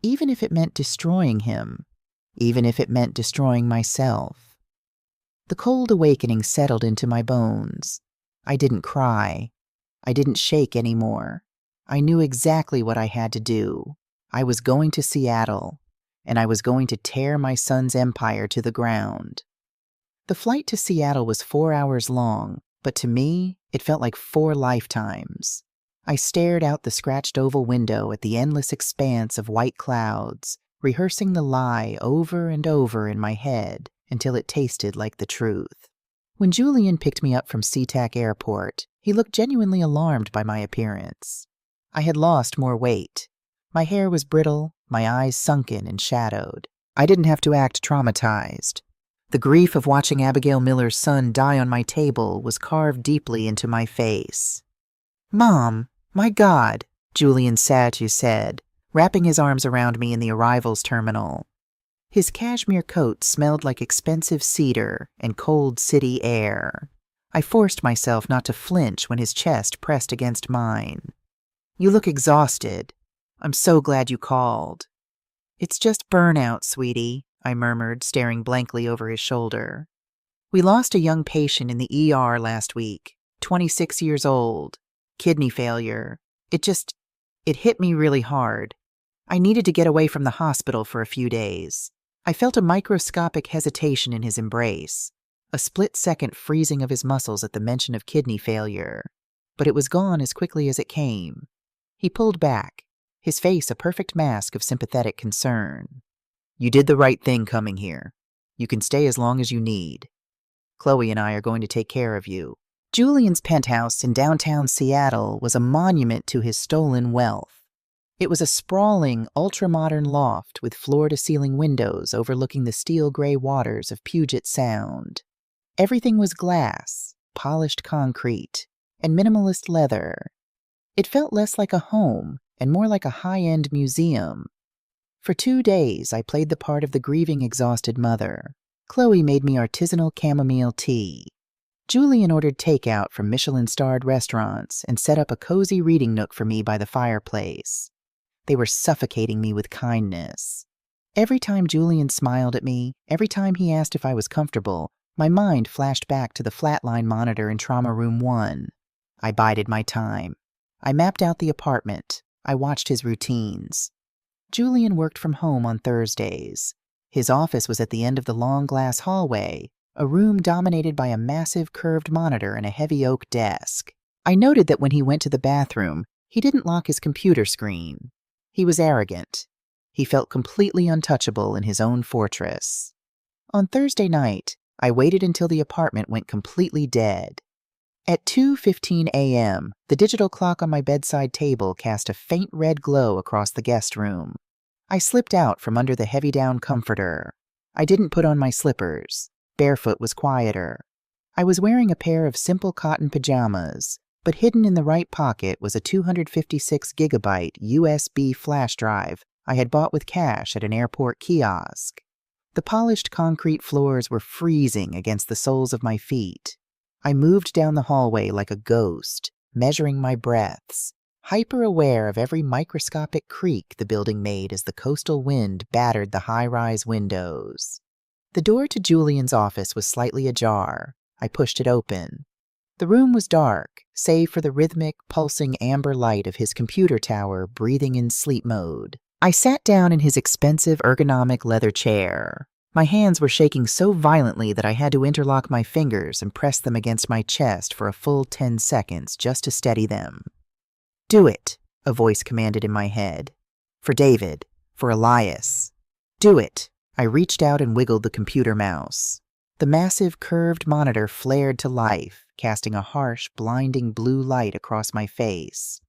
Even if it meant destroying him, even if it meant destroying myself. The cold awakening settled into my bones. I didn't cry. I didn't shake anymore. I knew exactly what I had to do. I was going to Seattle, and I was going to tear my son's empire to the ground. The flight to Seattle was 4 hours long, but to me, it felt like 4 lifetimes. I stared out the scratched oval window at the endless expanse of white clouds, rehearsing the lie over and over in my head until it tasted like the truth. When Julian picked me up from SeaTac Airport, he looked genuinely alarmed by my appearance. I had lost more weight. My hair was brittle, my eyes sunken and shadowed. I didn't have to act traumatized. The grief of watching Abigail Miller's son die on my table was carved deeply into my face. "Mom, my God," Julian Satu said, wrapping his arms around me in the arrivals terminal. His cashmere coat smelled like expensive cedar and cold city air. I forced myself not to flinch when his chest pressed against mine. "You look exhausted. I'm so glad you called." "It's just burnout, sweetie," I murmured, staring blankly over his shoulder. "We lost a young patient in the ER last week, 26 years old. Kidney failure. It hit me really hard. I needed to get away from the hospital for a few days." I felt a microscopic hesitation in his embrace, a split-second freezing of his muscles at the mention of kidney failure. But it was gone as quickly as it came. He pulled back, his face a perfect mask of sympathetic concern. "You did the right thing coming here. You can stay as long as you need. Chloe and I are going to take care of you." Julian's penthouse in downtown Seattle was a monument to his stolen wealth. It was a sprawling, ultra-modern loft with floor-to-ceiling windows overlooking the steel-gray waters of Puget Sound. Everything was glass, polished concrete, and minimalist leather. It felt less like a home and more like a high-end museum. For 2 days, I played the part of the grieving, exhausted mother. Chloe made me artisanal chamomile tea. Julian ordered takeout from Michelin-starred restaurants and set up a cozy reading nook for me by the fireplace. They were suffocating me with kindness. Every time Julian smiled at me, every time he asked if I was comfortable, my mind flashed back to the flatline monitor in Trauma Room 1. I bided my time. I mapped out the apartment. I watched his routines. Julian worked from home on Thursdays. His office was at the end of the long glass hallway, a room dominated by a massive curved monitor and a heavy oak desk. I noted that when he went to the bathroom, he didn't lock his computer screen. He was arrogant. He felt completely untouchable in his own fortress. On Thursday night, I waited until the apartment went completely dead. At 2:15 a.m., the digital clock on my bedside table cast a faint red glow across the guest room. I slipped out from under the heavy-down comforter. I didn't put on my slippers. Barefoot was quieter. I was wearing a pair of simple cotton pajamas, but hidden in the right pocket was a 256-gigabyte USB flash drive I had bought with cash at an airport kiosk. The polished concrete floors were freezing against the soles of my feet. I moved down the hallway like a ghost, measuring my breaths, hyper-aware of every microscopic creak the building made as the coastal wind battered the high-rise windows. The door to Julian's office was slightly ajar. I pushed it open. The room was dark, save for the rhythmic, pulsing amber light of his computer tower breathing in sleep mode. I sat down in his expensive ergonomic leather chair. My hands were shaking so violently that I had to interlock my fingers and press them against my chest for a full 10 seconds just to steady them. "Do it," a voice commanded in my head. "For David. For Elias. Do it." I reached out and wiggled the computer mouse. The massive curved monitor flared to life, casting a harsh, blinding blue light across my face.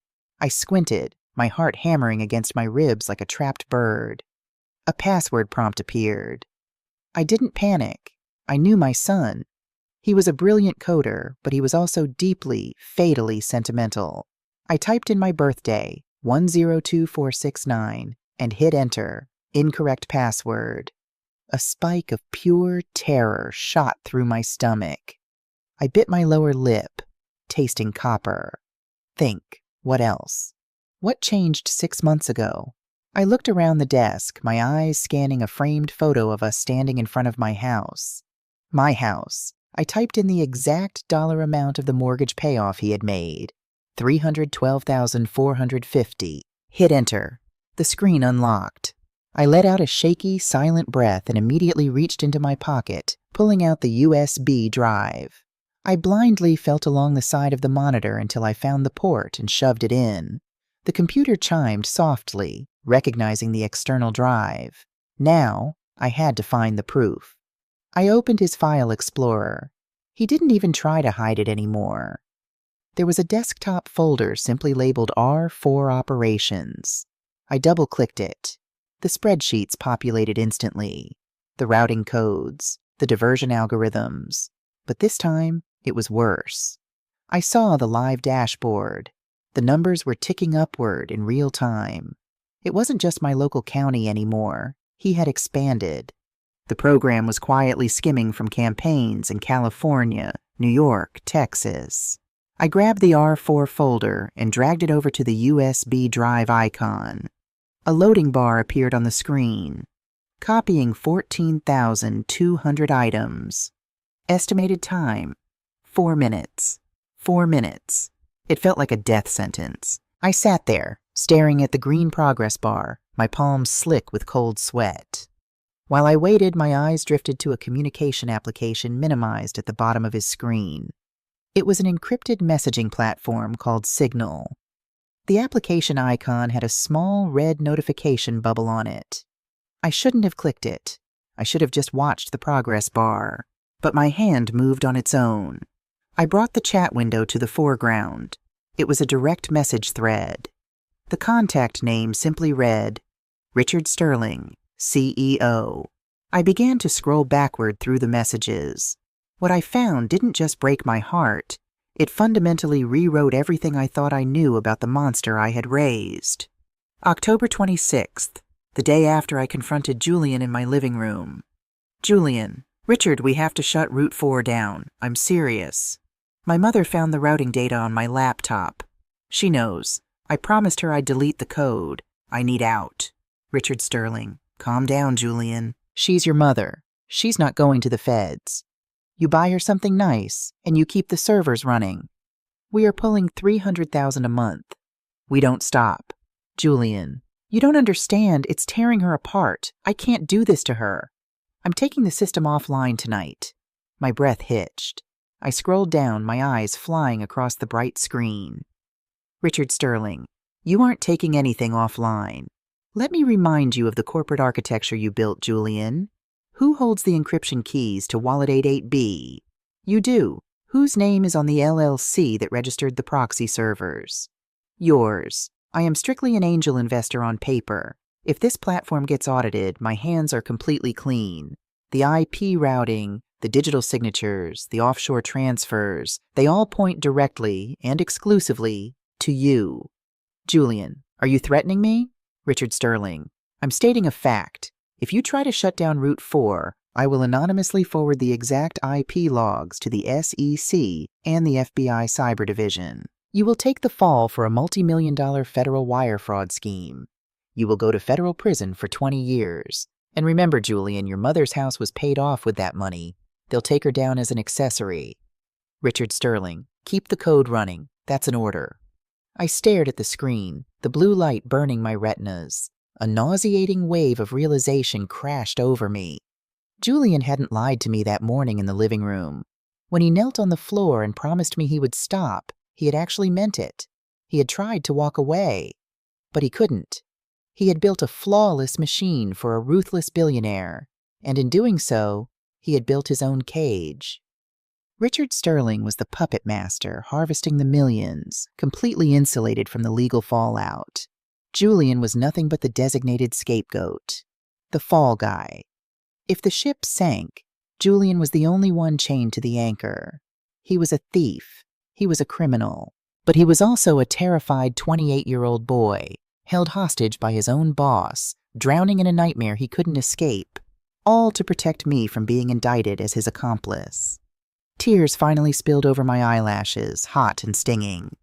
I squinted, my heart hammering against my ribs like a trapped bird. A password prompt appeared. I didn't panic. I knew my son. He was a brilliant coder, but he was also deeply, fatally sentimental. I typed in my birthday, 102469, and hit enter. Incorrect password. A spike of pure terror shot through my stomach. I bit my lower lip, tasting copper. Think, what else? What changed 6 months ago? I looked around the desk, my eyes scanning a framed photo of us standing in front of my house. My house. I typed in the exact dollar amount of the mortgage payoff he had made. $312,450. Hit enter. The screen unlocked. I let out a shaky, silent breath and immediately reached into my pocket, pulling out the USB drive. I blindly felt along the side of the monitor until I found the port and shoved it in. The computer chimed softly, recognizing the external drive. Now, I had to find the proof. I opened his file explorer. He didn't even try to hide it anymore. There was a desktop folder simply labeled R4 Operations. I double-clicked it. The spreadsheets populated instantly. The routing codes, the diversion algorithms. But this time, it was worse. I saw the live dashboard. The numbers were ticking upward in real time. It wasn't just my local county anymore. He had expanded. The program was quietly skimming from campaigns in California, New York, Texas. I grabbed the R4 folder and dragged it over to the USB drive icon. A loading bar appeared on the screen. Copying 14,200 items. Estimated time, 4 minutes. 4 minutes. It felt like a death sentence. I sat there, staring at the green progress bar, my palms slick with cold sweat. While I waited, my eyes drifted to a communication application minimized at the bottom of his screen. It was an encrypted messaging platform called Signal. The application icon had a small red notification bubble on it. I shouldn't have clicked it. I should have just watched the progress bar. But my hand moved on its own. I brought the chat window to the foreground. It was a direct message thread. The contact name simply read, Richard Sterling, CEO. I began to scroll backward through the messages. What I found didn't just break my heart. It fundamentally rewrote everything I thought I knew about the monster I had raised. October 26th, the day after I confronted Julian in my living room. Julian, Richard, we have to shut Route 4 down. I'm serious. My mother found the routing data on my laptop. She knows. I promised her I'd delete the code. I need out. Richard Sterling. Calm down, Julian. She's your mother. She's not going to the feds. You buy her something nice, and you keep the servers running. We are pulling $300,000 a month. We don't stop. Julian, you don't understand. It's tearing her apart. I can't do this to her. I'm taking the system offline tonight. My breath hitched. I scrolled down, my eyes flying across the bright screen. Richard Sterling, you aren't taking anything offline. Let me remind you of the corporate architecture you built, Julian. Who holds the encryption keys to Wallet 88B? You do. Whose name is on the LLC that registered the proxy servers? Yours. I am strictly an angel investor on paper. If this platform gets audited, my hands are completely clean. The IP routing, the digital signatures, the offshore transfers, they all point directly and exclusively to you. Julian, are you threatening me? Richard Sterling, I'm stating a fact. If you try to shut down Route 4, I will anonymously forward the exact IP logs to the SEC and the FBI Cyber Division. You will take the fall for a multi-million-dollar federal wire fraud scheme. You will go to federal prison for 20 years. And remember, Julian, your mother's house was paid off with that money. They'll take her down as an accessory. Richard Sterling, keep the code running. That's an order. I stared at the screen, the blue light burning my retinas. A nauseating wave of realization crashed over me. Julian hadn't lied to me that morning in the living room. When he knelt on the floor and promised me he would stop, he had actually meant it. He had tried to walk away, but he couldn't. He had built a flawless machine for a ruthless billionaire, and in doing so, he had built his own cage. Richard Sterling was the puppet master harvesting the millions, completely insulated from the legal fallout. Julian was nothing but the designated scapegoat, the fall guy. If the ship sank, Julian was the only one chained to the anchor. He was a thief. He was a criminal. But he was also a terrified 28-year-old boy, held hostage by his own boss, drowning in a nightmare he couldn't escape, all to protect me from being indicted as his accomplice. Tears finally spilled over my eyelashes, hot and stinging.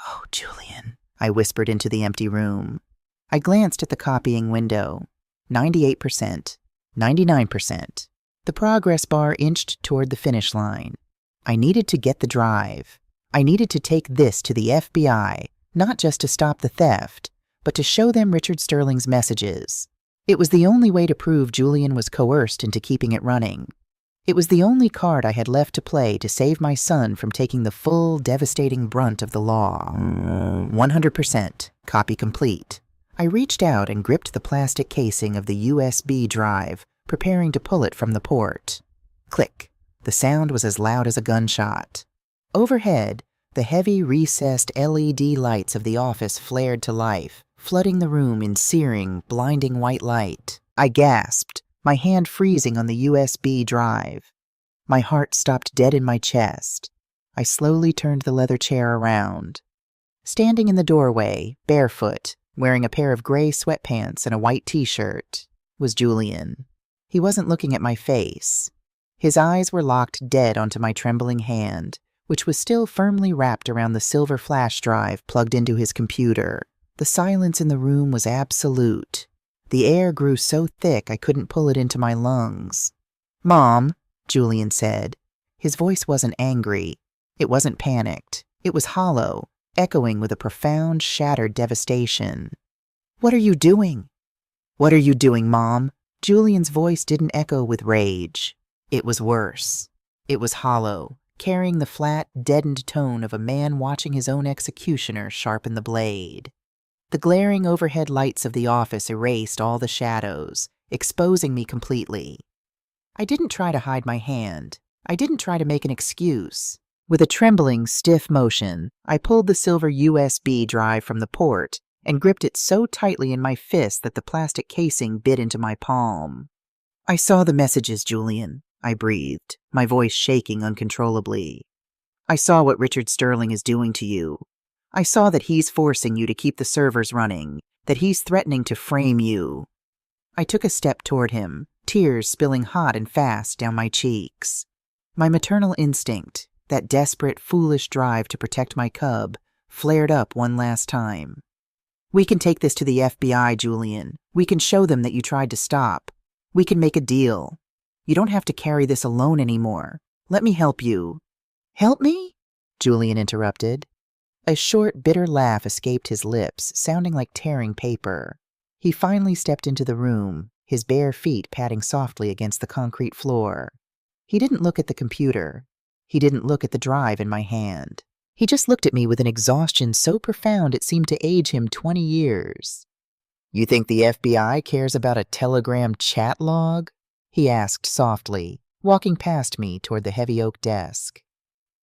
"Oh, Julian," I whispered into the empty room. I glanced at the copying window. 98%, 99%. The progress bar inched toward the finish line. I needed to get the drive. I needed to take this to the FBI, not just to stop the theft, but to show them Richard Sterling's messages. It was the only way to prove Julian was coerced into keeping it running. It was the only card I had left to play to save my son from taking the full, devastating brunt of the law. 100%. Copy complete. I reached out and gripped the plastic casing of the USB drive, preparing to pull it from the port. Click. The sound was as loud as a gunshot. Overhead, the heavy, recessed LED lights of the office flared to life, flooding the room in searing, blinding white light. I gasped, my hand freezing on the USB drive. My heart stopped dead in my chest. I slowly turned the leather chair around. Standing in the doorway, barefoot, wearing a pair of gray sweatpants and a white t-shirt, was Julian. He wasn't looking at my face. His eyes were locked dead onto my trembling hand, which was still firmly wrapped around the silver flash drive plugged into his computer. The silence in the room was absolute. The air grew so thick I couldn't pull it into my lungs. "Mom," Julian said. His voice wasn't angry. It wasn't panicked. It was hollow, echoing with a profound, shattered devastation. "What are you doing?" "What are you doing, Mom?" Julian's voice didn't echo with rage. It was worse. It was hollow, carrying the flat, deadened tone of a man watching his own executioner sharpen the blade. The glaring overhead lights of the office erased all the shadows, exposing me completely. I didn't try to hide my hand. I didn't try to make an excuse. With a trembling, stiff motion, I pulled the silver USB drive from the port and gripped it so tightly in my fist that the plastic casing bit into my palm. "I saw the messages, Julian," I breathed, my voice shaking uncontrollably. "I saw what Richard Sterling is doing to you. I saw that he's forcing you to keep the servers running, that he's threatening to frame you." I took a step toward him, tears spilling hot and fast down my cheeks. My maternal instinct, that desperate, foolish drive to protect my cub, flared up one last time. "We can take this to the FBI, Julian. We can show them that you tried to stop. We can make a deal. You don't have to carry this alone anymore. Let me help you." "Help me?" Julian interrupted. A short, bitter laugh escaped his lips, sounding like tearing paper. He finally stepped into the room, his bare feet padding softly against the concrete floor. He didn't look at the computer. He didn't look at the drive in my hand. He just looked at me with an exhaustion so profound it seemed to age him 20 years. "You think the FBI cares about a Telegram chat log?" he asked softly, walking past me toward the heavy oak desk.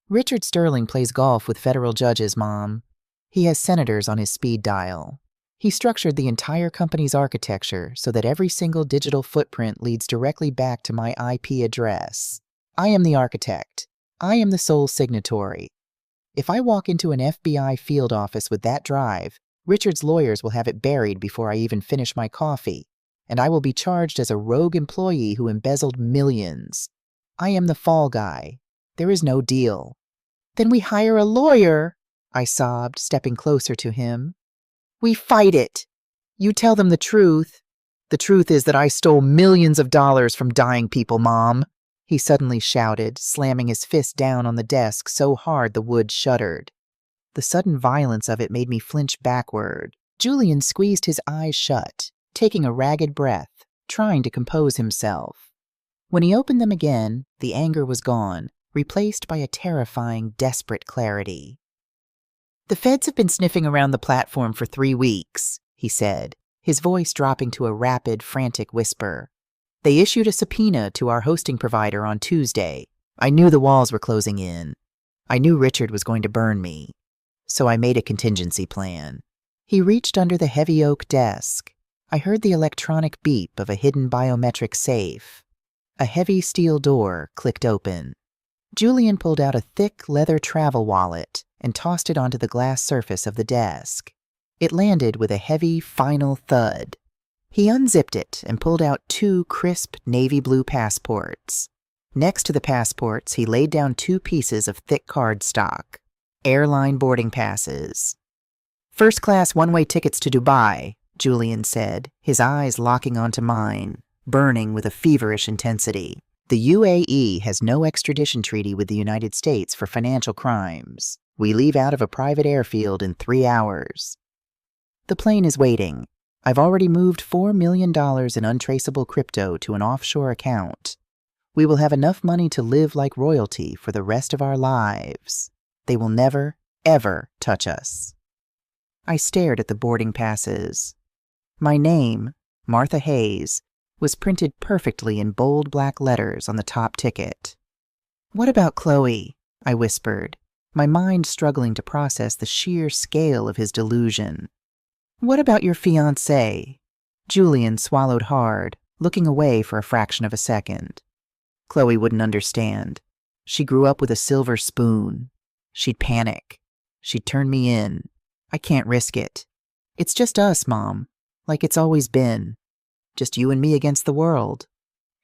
"Richard Sterling plays golf with federal judges, Mom. He has senators on his speed dial. He structured the entire company's architecture so that every single digital footprint leads directly back to my IP address. I am the architect. I am the sole signatory. If I walk into an FBI field office with that drive, Richard's lawyers will have it buried before I even finish my coffee, and I will be charged as a rogue employee who embezzled millions. I am the fall guy. There is no deal." "Then we hire a lawyer," I sobbed, stepping closer to him. "We fight it. You tell them the truth." "The truth is that I stole millions of dollars from dying people, Mom," he suddenly shouted, slamming his fist down on the desk so hard the wood shuddered. The sudden violence of it made me flinch backward. Julian squeezed his eyes shut, taking a ragged breath, trying to compose himself. When he opened them again, the anger was gone, replaced by a terrifying, desperate clarity. "The feds have been sniffing around the platform for 3 weeks, he said, his voice dropping to a rapid, frantic whisper. "They issued a subpoena to our hosting provider on Tuesday. I knew the walls were closing in. I knew Richard was going to burn me. So I made a contingency plan." He reached under the heavy oak desk. I heard the electronic beep of a hidden biometric safe. A heavy steel door clicked open. Julian pulled out a thick leather travel wallet and tossed it onto the glass surface of the desk. It landed with a heavy, final thud. He unzipped it and pulled out 2 crisp navy blue passports. Next to the passports, he laid down 2 pieces of thick cardstock. Airline boarding passes. "First-class one-way tickets to Dubai," Julian said, his eyes locking onto mine, burning with a feverish intensity. "The UAE has no extradition treaty with the United States for financial crimes. We leave out of a private airfield in 3 hours. The plane is waiting. I've already moved $4 million in untraceable crypto to an offshore account. We will have enough money to live like royalty for the rest of our lives. They will never, ever touch us." I stared at the boarding passes. My name, Martha Hayes, was printed perfectly in bold black letters on the top ticket. "What about Chloe?" I whispered, my mind struggling to process the sheer scale of his delusion. "What about your fiancé?" Julian swallowed hard, looking away for a fraction of a second. "Chloe wouldn't understand. She grew up with a silver spoon. She'd panic. She'd turn me in. I can't risk it. It's just us, Mom, like it's always been. Just you and me against the world."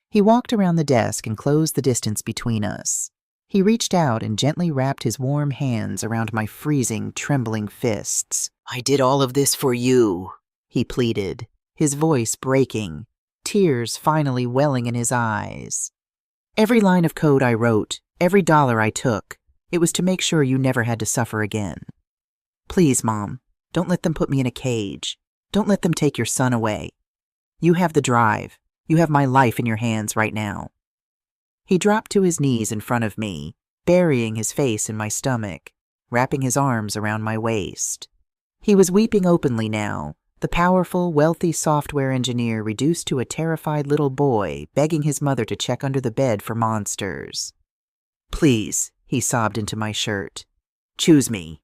He walked around the desk and closed the distance between us. He reached out and gently wrapped his warm hands around my freezing, trembling fists. "I did all of this for you," he pleaded, his voice breaking, tears finally welling in his eyes. "Every line of code I wrote, every dollar I took, it was to make sure you never had to suffer again. Please, Mom, don't let them put me in a cage. Don't let them take your son away. You have the drive. You have my life in your hands right now." He dropped to his knees in front of me, burying his face in my stomach, wrapping his arms around my waist. He was weeping openly now, the powerful, wealthy software engineer reduced to a terrified little boy begging his mother to check under the bed for monsters. "Please," he sobbed into my shirt. "Choose me.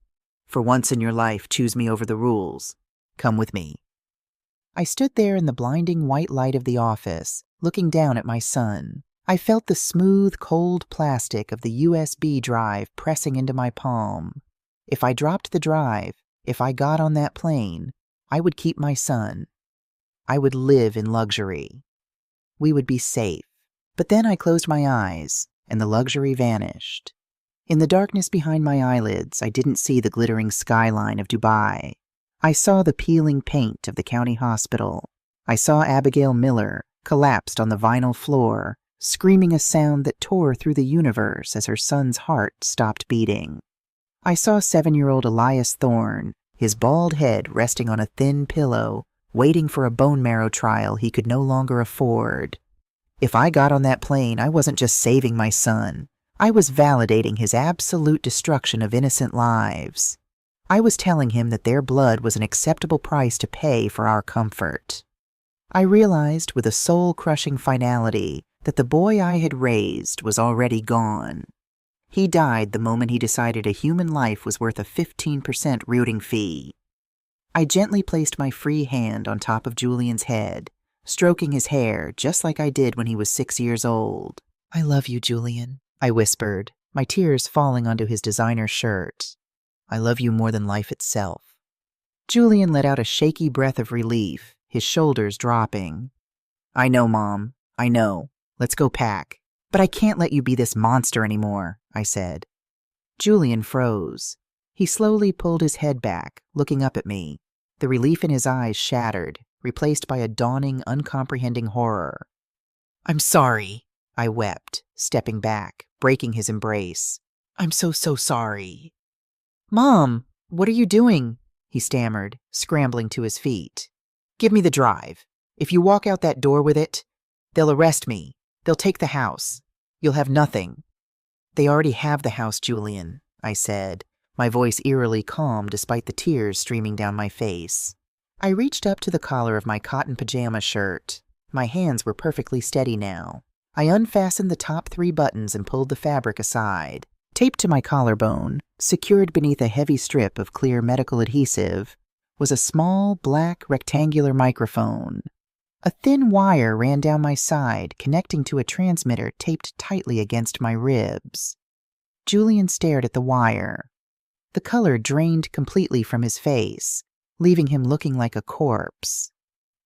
For once in your life, choose me over the rules. Come with me." I stood there in the blinding white light of the office, looking down at my son. I felt the smooth, cold plastic of the USB drive pressing into my palm. If I dropped the drive, if I got on that plane, I would keep my son. I would live in luxury. We would be safe. But then I closed my eyes, and the luxury vanished. In the darkness behind my eyelids, I didn't see the glittering skyline of Dubai. I saw the peeling paint of the county hospital. I saw Abigail Miller, collapsed on the vinyl floor, screaming a sound that tore through the universe as her son's heart stopped beating. I saw 7-year-old Elias Thorne, his bald head resting on a thin pillow, waiting for a bone marrow trial he could no longer afford. If I got on that plane, I wasn't just saving my son. I was validating his absolute destruction of innocent lives. I was telling him that their blood was an acceptable price to pay for our comfort. I realized with a soul-crushing finality that the boy I had raised was already gone. He died the moment he decided a human life was worth a 15% routing fee. I gently placed my free hand on top of Julian's head, stroking his hair just like I did when he was 6 years old. "I love you, Julian," I whispered, my tears falling onto his designer shirt. "I love you more than life itself." Julian let out a shaky breath of relief, his shoulders dropping. "I know, Mom. I know. Let's go pack. But I can't let you be this monster anymore," I said. Julian froze. He slowly pulled his head back, looking up at me, the relief in his eyes shattered, replaced by a dawning, uncomprehending horror. "I'm sorry," I wept, stepping back, breaking his embrace. "I'm so sorry." "Mom, what are you doing?" he stammered, scrambling to his feet. "Give me the drive. If you walk out that door with it, they'll arrest me. They'll take the house. You'll have nothing." "They already have the house, Julian," I said, my voice eerily calm despite the tears streaming down my face. I reached up to the collar of my cotton pajama shirt. My hands were perfectly steady now. I unfastened the top 3 buttons and pulled the fabric aside. Taped to my collarbone, secured beneath a heavy strip of clear medical adhesive, was a small, black, rectangular microphone. A thin wire ran down my side, connecting to a transmitter taped tightly against my ribs. Julian stared at the wire. The color drained completely from his face, leaving him looking like a corpse.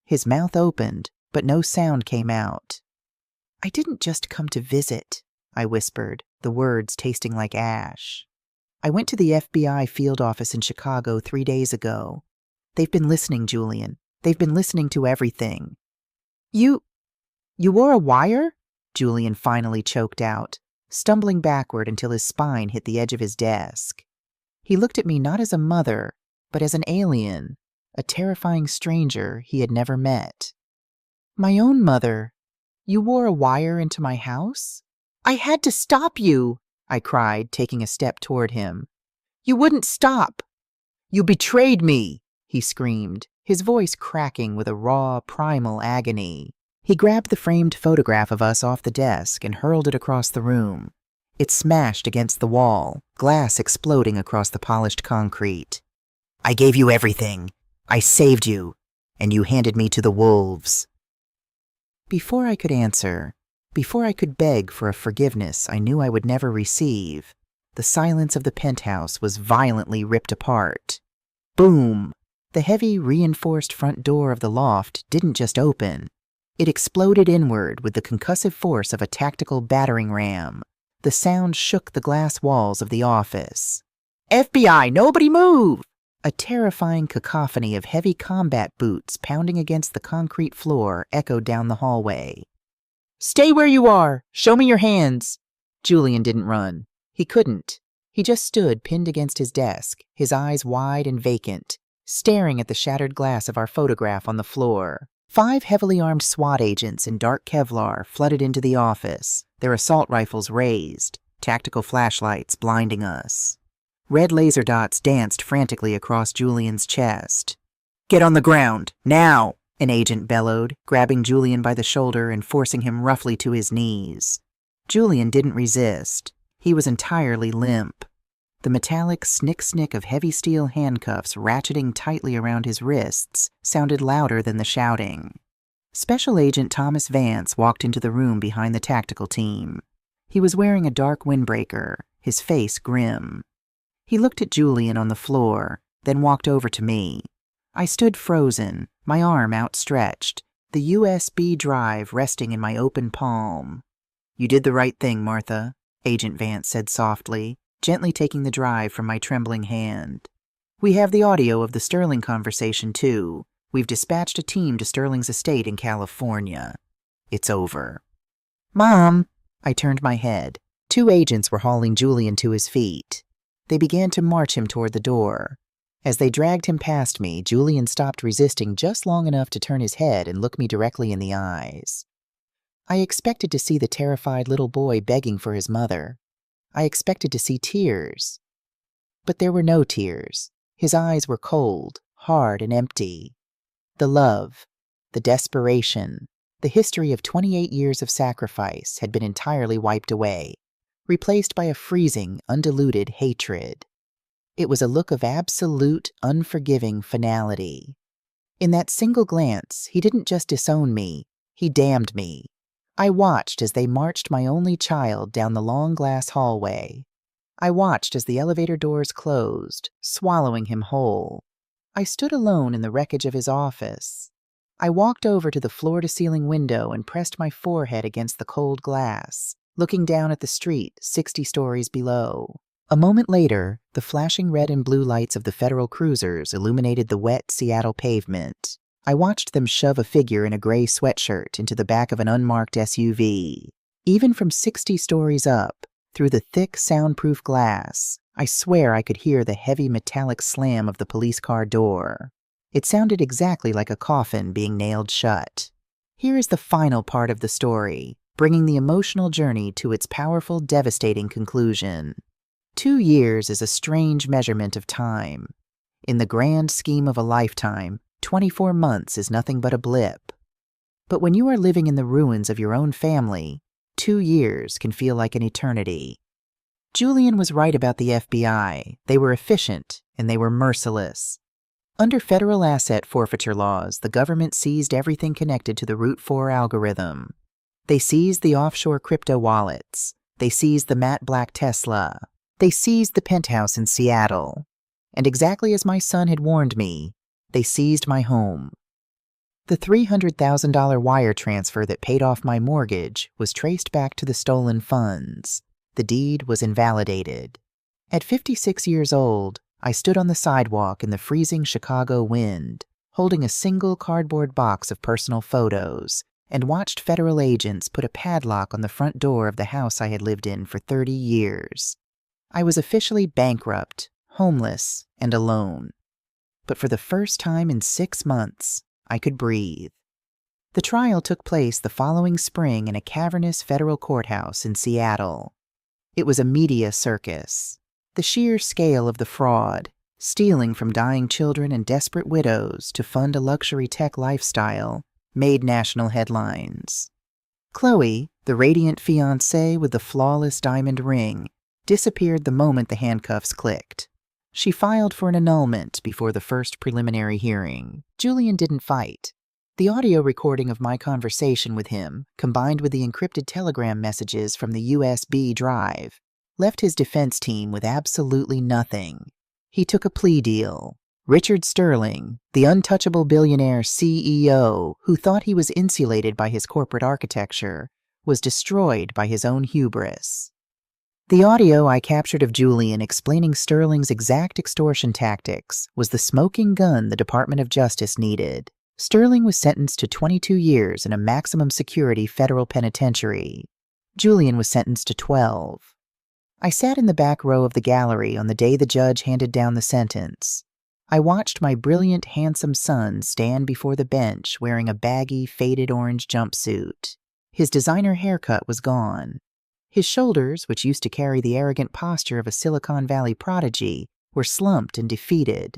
His mouth opened, but no sound came out. "I didn't just come to visit," I whispered, the words tasting like ash. "I went to the FBI field office in Chicago 3 days ago. They've been listening, Julian. They've been listening to everything." You wore a wire?" Julian finally choked out, stumbling backward until his spine hit the edge of his desk. He looked at me not as a mother, but as an alien, a terrifying stranger he had never met. "My own mother. You wore a wire into my house?" "I had to stop you," I cried, taking a step toward him. "You wouldn't stop." "You betrayed me," he screamed, his voice cracking with a raw, primal agony. He grabbed the framed photograph of us off the desk and hurled it across the room. It smashed against the wall, glass exploding across the polished concrete. "I gave you everything. I saved you, and you handed me to the wolves." Before I could answer, before I could beg for a forgiveness I knew I would never receive, the silence of the penthouse was violently ripped apart. Boom! The heavy, reinforced front door of the loft didn't just open. It exploded inward with the concussive force of a tactical battering ram. The sound shook the glass walls of the office. "FBI, nobody move!" A terrifying cacophony of heavy combat boots pounding against the concrete floor echoed down the hallway. "Stay where you are! Show me your hands!" Julian didn't run. He couldn't. He just stood pinned against his desk, his eyes wide and vacant, staring at the shattered glass of our photograph on the floor. 5 heavily armed SWAT agents in dark Kevlar flooded into the office, their assault rifles raised, tactical flashlights blinding us. Red laser dots danced frantically across Julian's chest. "Get on the ground, now!" an agent bellowed, grabbing Julian by the shoulder and forcing him roughly to his knees. Julian didn't resist. He was entirely limp. The metallic snick-snick of heavy steel handcuffs ratcheting tightly around his wrists sounded louder than the shouting. Special Agent Thomas Vance walked into the room behind the tactical team. He was wearing a dark windbreaker, his face grim. He looked at Julian on the floor, then walked over to me. I stood frozen, my arm outstretched, the USB drive resting in my open palm. "You did the right thing, Martha," Agent Vance said softly, gently taking the drive from my trembling hand. "We have the audio of the Sterling conversation, too. We've dispatched a team to Sterling's estate in California. It's over." "Mom!" I turned my head. 2 agents were hauling Julian to his feet. They began to march him toward the door. As they dragged him past me, Julian stopped resisting just long enough to turn his head and look me directly in the eyes. I expected to see the terrified little boy begging for his mother. I expected to see tears. But there were no tears. His eyes were cold, hard, and empty. The love, the desperation, the history of 28 years of sacrifice had been entirely wiped away, replaced by a freezing, undiluted hatred. It was a look of absolute, unforgiving finality. In that single glance, he didn't just disown me, he damned me. I watched as they marched my only child down the long glass hallway. I watched as the elevator doors closed, swallowing him whole. I stood alone in the wreckage of his office. I walked over to the floor-to-ceiling window and pressed my forehead against the cold glass, looking down at the street 60 stories below. A moment later, the flashing red and blue lights of the federal cruisers illuminated the wet Seattle pavement. I watched them shove a figure in a gray sweatshirt into the back of an unmarked SUV. Even from 60 stories up, through the thick, soundproof glass, I swear I could hear the heavy metallic slam of the police car door. It sounded exactly like a coffin being nailed shut. Here is the final part of the story, bringing the emotional journey to its powerful, devastating conclusion. 2 years is a strange measurement of time. In the grand scheme of a lifetime, 24 months is nothing but a blip. But when you are living in the ruins of your own family, 2 years can feel like an eternity. Julian was right about the FBI. They were efficient, and they were merciless. Under federal asset forfeiture laws, the government seized everything connected to the Route 4 algorithm. They seized the offshore crypto wallets. They seized the matte black Tesla. They seized the penthouse in Seattle. And exactly as my son had warned me, they seized my home. The $300,000 wire transfer that paid off my mortgage was traced back to the stolen funds. The deed was invalidated. At 56 years old, I stood on the sidewalk in the freezing Chicago wind, holding a single cardboard box of personal photos, and watched federal agents put a padlock on the front door of the house I had lived in for 30 years. I was officially bankrupt, homeless, and alone. But for the first time in 6 months, I could breathe. The trial took place the following spring in a cavernous federal courthouse in Seattle. It was a media circus. The sheer scale of the fraud, stealing from dying children and desperate widows to fund a luxury tech lifestyle, made national headlines. Chloe, the radiant fiancée with the flawless diamond ring, disappeared the moment the handcuffs clicked. She filed for an annulment before the first preliminary hearing. Julian didn't fight. The audio recording of my conversation with him, combined with the encrypted telegram messages from the USB drive, left his defense team with absolutely nothing. He took a plea deal. Richard Sterling, the untouchable billionaire CEO who thought he was insulated by his corporate architecture, was destroyed by his own hubris. The audio I captured of Julian explaining Sterling's exact extortion tactics was the smoking gun the Department of Justice needed. Sterling was sentenced to 22 years in a maximum security federal penitentiary. Julian was sentenced to 12. I sat in the back row of the gallery on the day the judge handed down the sentence. I watched my brilliant, handsome son stand before the bench wearing a baggy, faded orange jumpsuit. His designer haircut was gone. His shoulders, which used to carry the arrogant posture of a Silicon Valley prodigy, were slumped and defeated.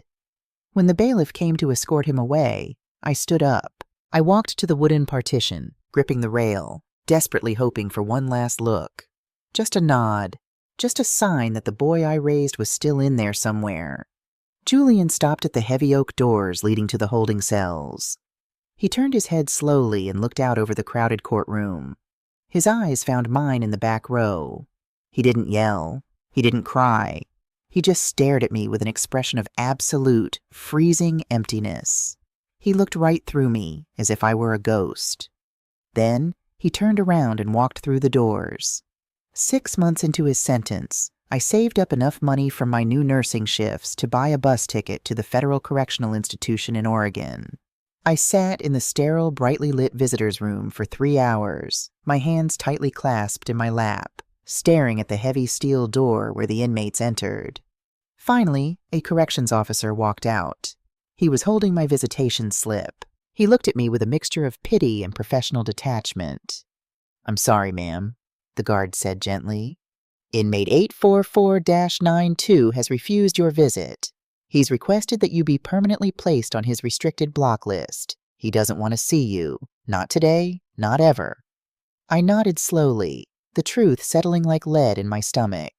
When the bailiff came to escort him away, I stood up. I walked to the wooden partition, gripping the rail, desperately hoping for one last look. Just a nod, just a sign that the boy I raised was still in there somewhere. Julian stopped at the heavy oak doors leading to the holding cells. He turned his head slowly and looked out over the crowded courtroom. His eyes found mine in the back row. He didn't yell. He didn't cry. He just stared at me with an expression of absolute, freezing emptiness. He looked right through me, as if I were a ghost. Then he turned around and walked through the doors. 6 months into his sentence, I saved up enough money from my new nursing shifts to buy a bus ticket to the Federal Correctional Institution in Oregon. I sat in the sterile, brightly lit visitors' room for 3 hours, my hands tightly clasped in my lap, staring at the heavy steel door where the inmates entered. Finally, a corrections officer walked out. He was holding my visitation slip. He looked at me with a mixture of pity and professional detachment. "I'm sorry, ma'am," the guard said gently. "Inmate 844-92 has refused your visit. He's requested that you be permanently placed on his restricted block list. He doesn't want to see you. Not today, not ever." I nodded slowly, the truth settling like lead in my stomach.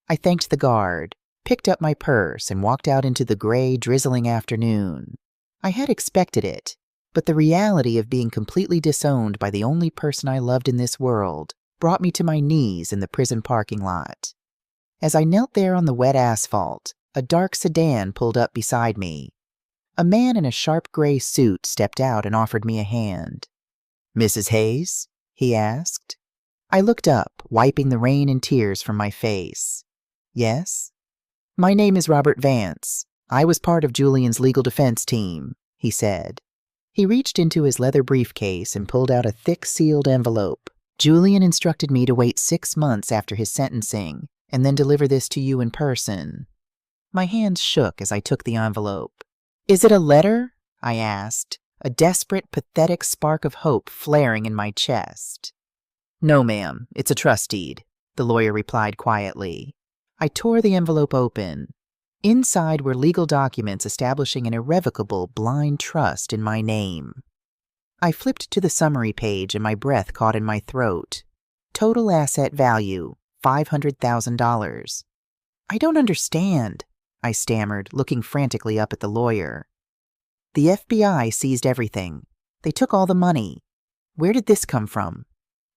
I thanked the guard, picked up my purse, and walked out into the gray, drizzling afternoon. I had expected it, but the reality of being completely disowned by the only person I loved in this world brought me to my knees in the prison parking lot. As I knelt there on the wet asphalt, a dark sedan pulled up beside me. A man in a sharp gray suit stepped out and offered me a hand. "Mrs. Hayes?" he asked. I looked up, wiping the rain and tears from my face. "Yes?" "My name is Robert Vance. I was part of Julian's legal defense team," he said. He reached into his leather briefcase and pulled out a thick sealed envelope. "Julian instructed me to wait 6 months after his sentencing and then deliver this to you in person." My hands shook as I took the envelope. "Is it a letter?" I asked, a desperate, pathetic spark of hope flaring in my chest. "No, ma'am, it's a trust deed," the lawyer replied quietly. I tore the envelope open. Inside were legal documents establishing an irrevocable, blind trust in my name. I flipped to the summary page and my breath caught in my throat. Total asset value, $500,000. "I don't understand," I stammered, looking frantically up at the lawyer. "The FBI seized everything. They took all the money. Where did this come from?"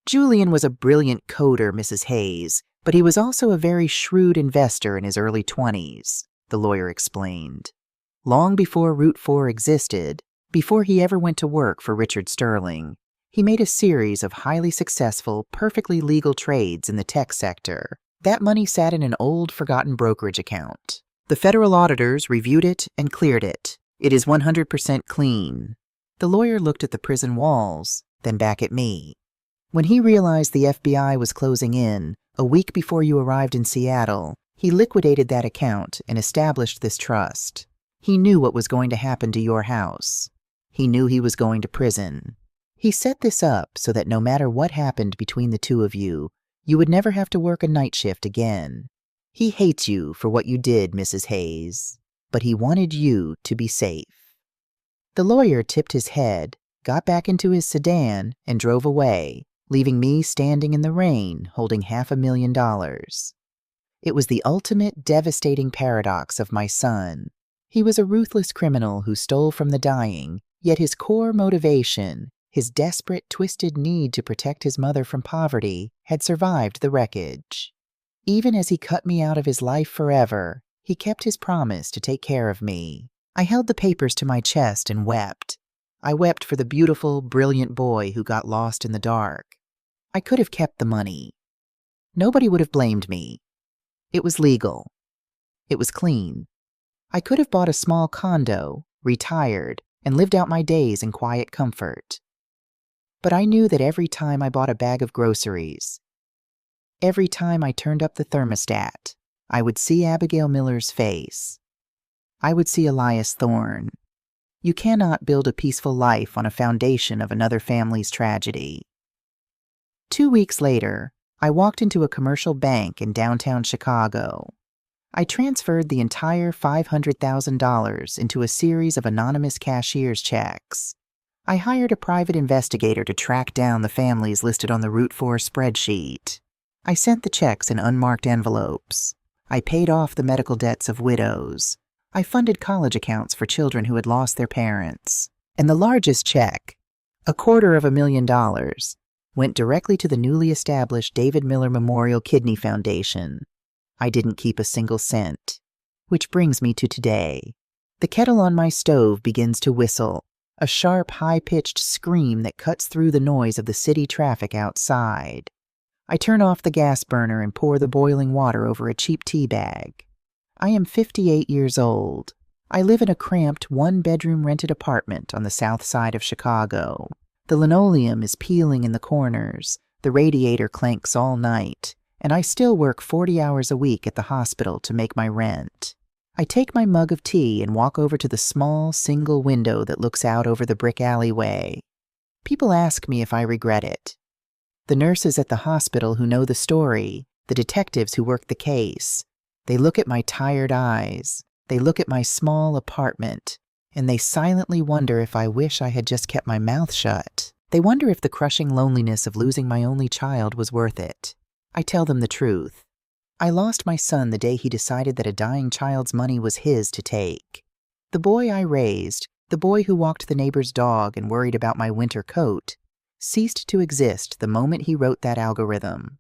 "Julian was a brilliant coder, Mrs. Hayes, but he was also a very shrewd investor in his early 20s, the lawyer explained. Long before Route 4 existed, before he ever went to work for Richard Sterling, he made a series of highly successful, perfectly legal trades in the tech sector. That money sat in an old, forgotten brokerage account. The federal auditors reviewed it and cleared it. It is 100% clean." The lawyer looked at the prison walls, then back at me. "When he realized the FBI was closing in, a week before you arrived in Seattle, he liquidated that account and established this trust. He knew what was going to happen to your house. He knew he was going to prison. He set this up so that no matter what happened between the two of you, you would never have to work a night shift again. He hates you for what you did, Mrs. Hayes, but he wanted you to be safe." The lawyer tipped his head, got back into his sedan, and drove away, leaving me standing in the rain holding $500,000. It was the ultimate devastating paradox of my son. He was a ruthless criminal who stole from the dying, yet his core motivation, his desperate, twisted need to protect his mother from poverty, had survived the wreckage. Even as he cut me out of his life forever, he kept his promise to take care of me. I held the papers to my chest and wept. I wept for the beautiful, brilliant boy who got lost in the dark. I could have kept the money. Nobody would have blamed me. It was legal. It was clean. I could have bought a small condo, retired, and lived out my days in quiet comfort. But I knew that every time I bought a bag of groceries, every time I turned up the thermostat, I would see Abigail Miller's face. I would see Elias Thorne. You cannot build a peaceful life on a foundation of another family's tragedy. 2 weeks later, I walked into a commercial bank in downtown Chicago. I transferred the entire $500,000 into a series of anonymous cashier's checks. I hired a private investigator to track down the families listed on the Route 4 spreadsheet. I sent the checks in unmarked envelopes. I paid off the medical debts of widows. I funded college accounts for children who had lost their parents. And the largest check, $250,000, went directly to the newly established David Miller Memorial Kidney Foundation. I didn't keep a single cent. Which brings me to today. The kettle on my stove begins to whistle, a sharp, high-pitched scream that cuts through the noise of the city traffic outside. I turn off the gas burner and pour the boiling water over a cheap tea bag. I am 58 years old. I live in a cramped one-bedroom rented apartment on the south side of Chicago. The linoleum is peeling in the corners, the radiator clanks all night, and I still work 40 hours a week at the hospital to make my rent. I take my mug of tea and walk over to the small, single window that looks out over the brick alleyway. People ask me if I regret it. The nurses at the hospital who know the story, the detectives who work the case, they look at my tired eyes, they look at my small apartment, and they silently wonder if I wish I had just kept my mouth shut. They wonder if the crushing loneliness of losing my only child was worth it. I tell them the truth. I lost my son the day he decided that a dying child's money was his to take. The boy I raised, the boy who walked the neighbor's dog and worried about my winter coat, ceased to exist the moment he wrote that algorithm.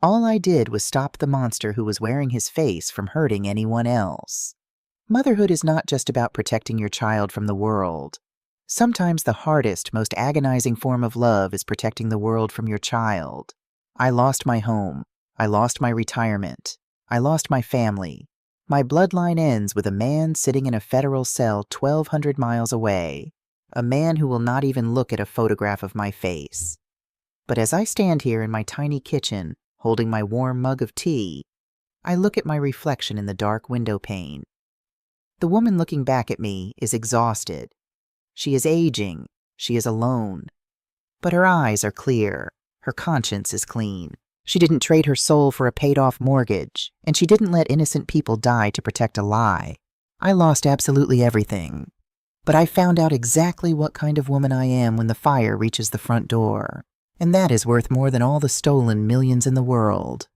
All I did was stop the monster who was wearing his face from hurting anyone else. Motherhood is not just about protecting your child from the world. Sometimes the hardest, most agonizing form of love is protecting the world from your child. I lost my home. I lost my retirement. I lost my family. My bloodline ends with a man sitting in a federal cell 1,200 miles away, a man who will not even look at a photograph of my face. But as I stand here in my tiny kitchen, holding my warm mug of tea, I look at my reflection in the dark window pane. The woman looking back at me is exhausted. She is aging. She is alone. But her eyes are clear. Her conscience is clean. She didn't trade her soul for a paid-off mortgage, and she didn't let innocent people die to protect a lie. I lost absolutely everything. But I found out exactly what kind of woman I am when the fire reaches the front door. And that is worth more than all the stolen millions in the world.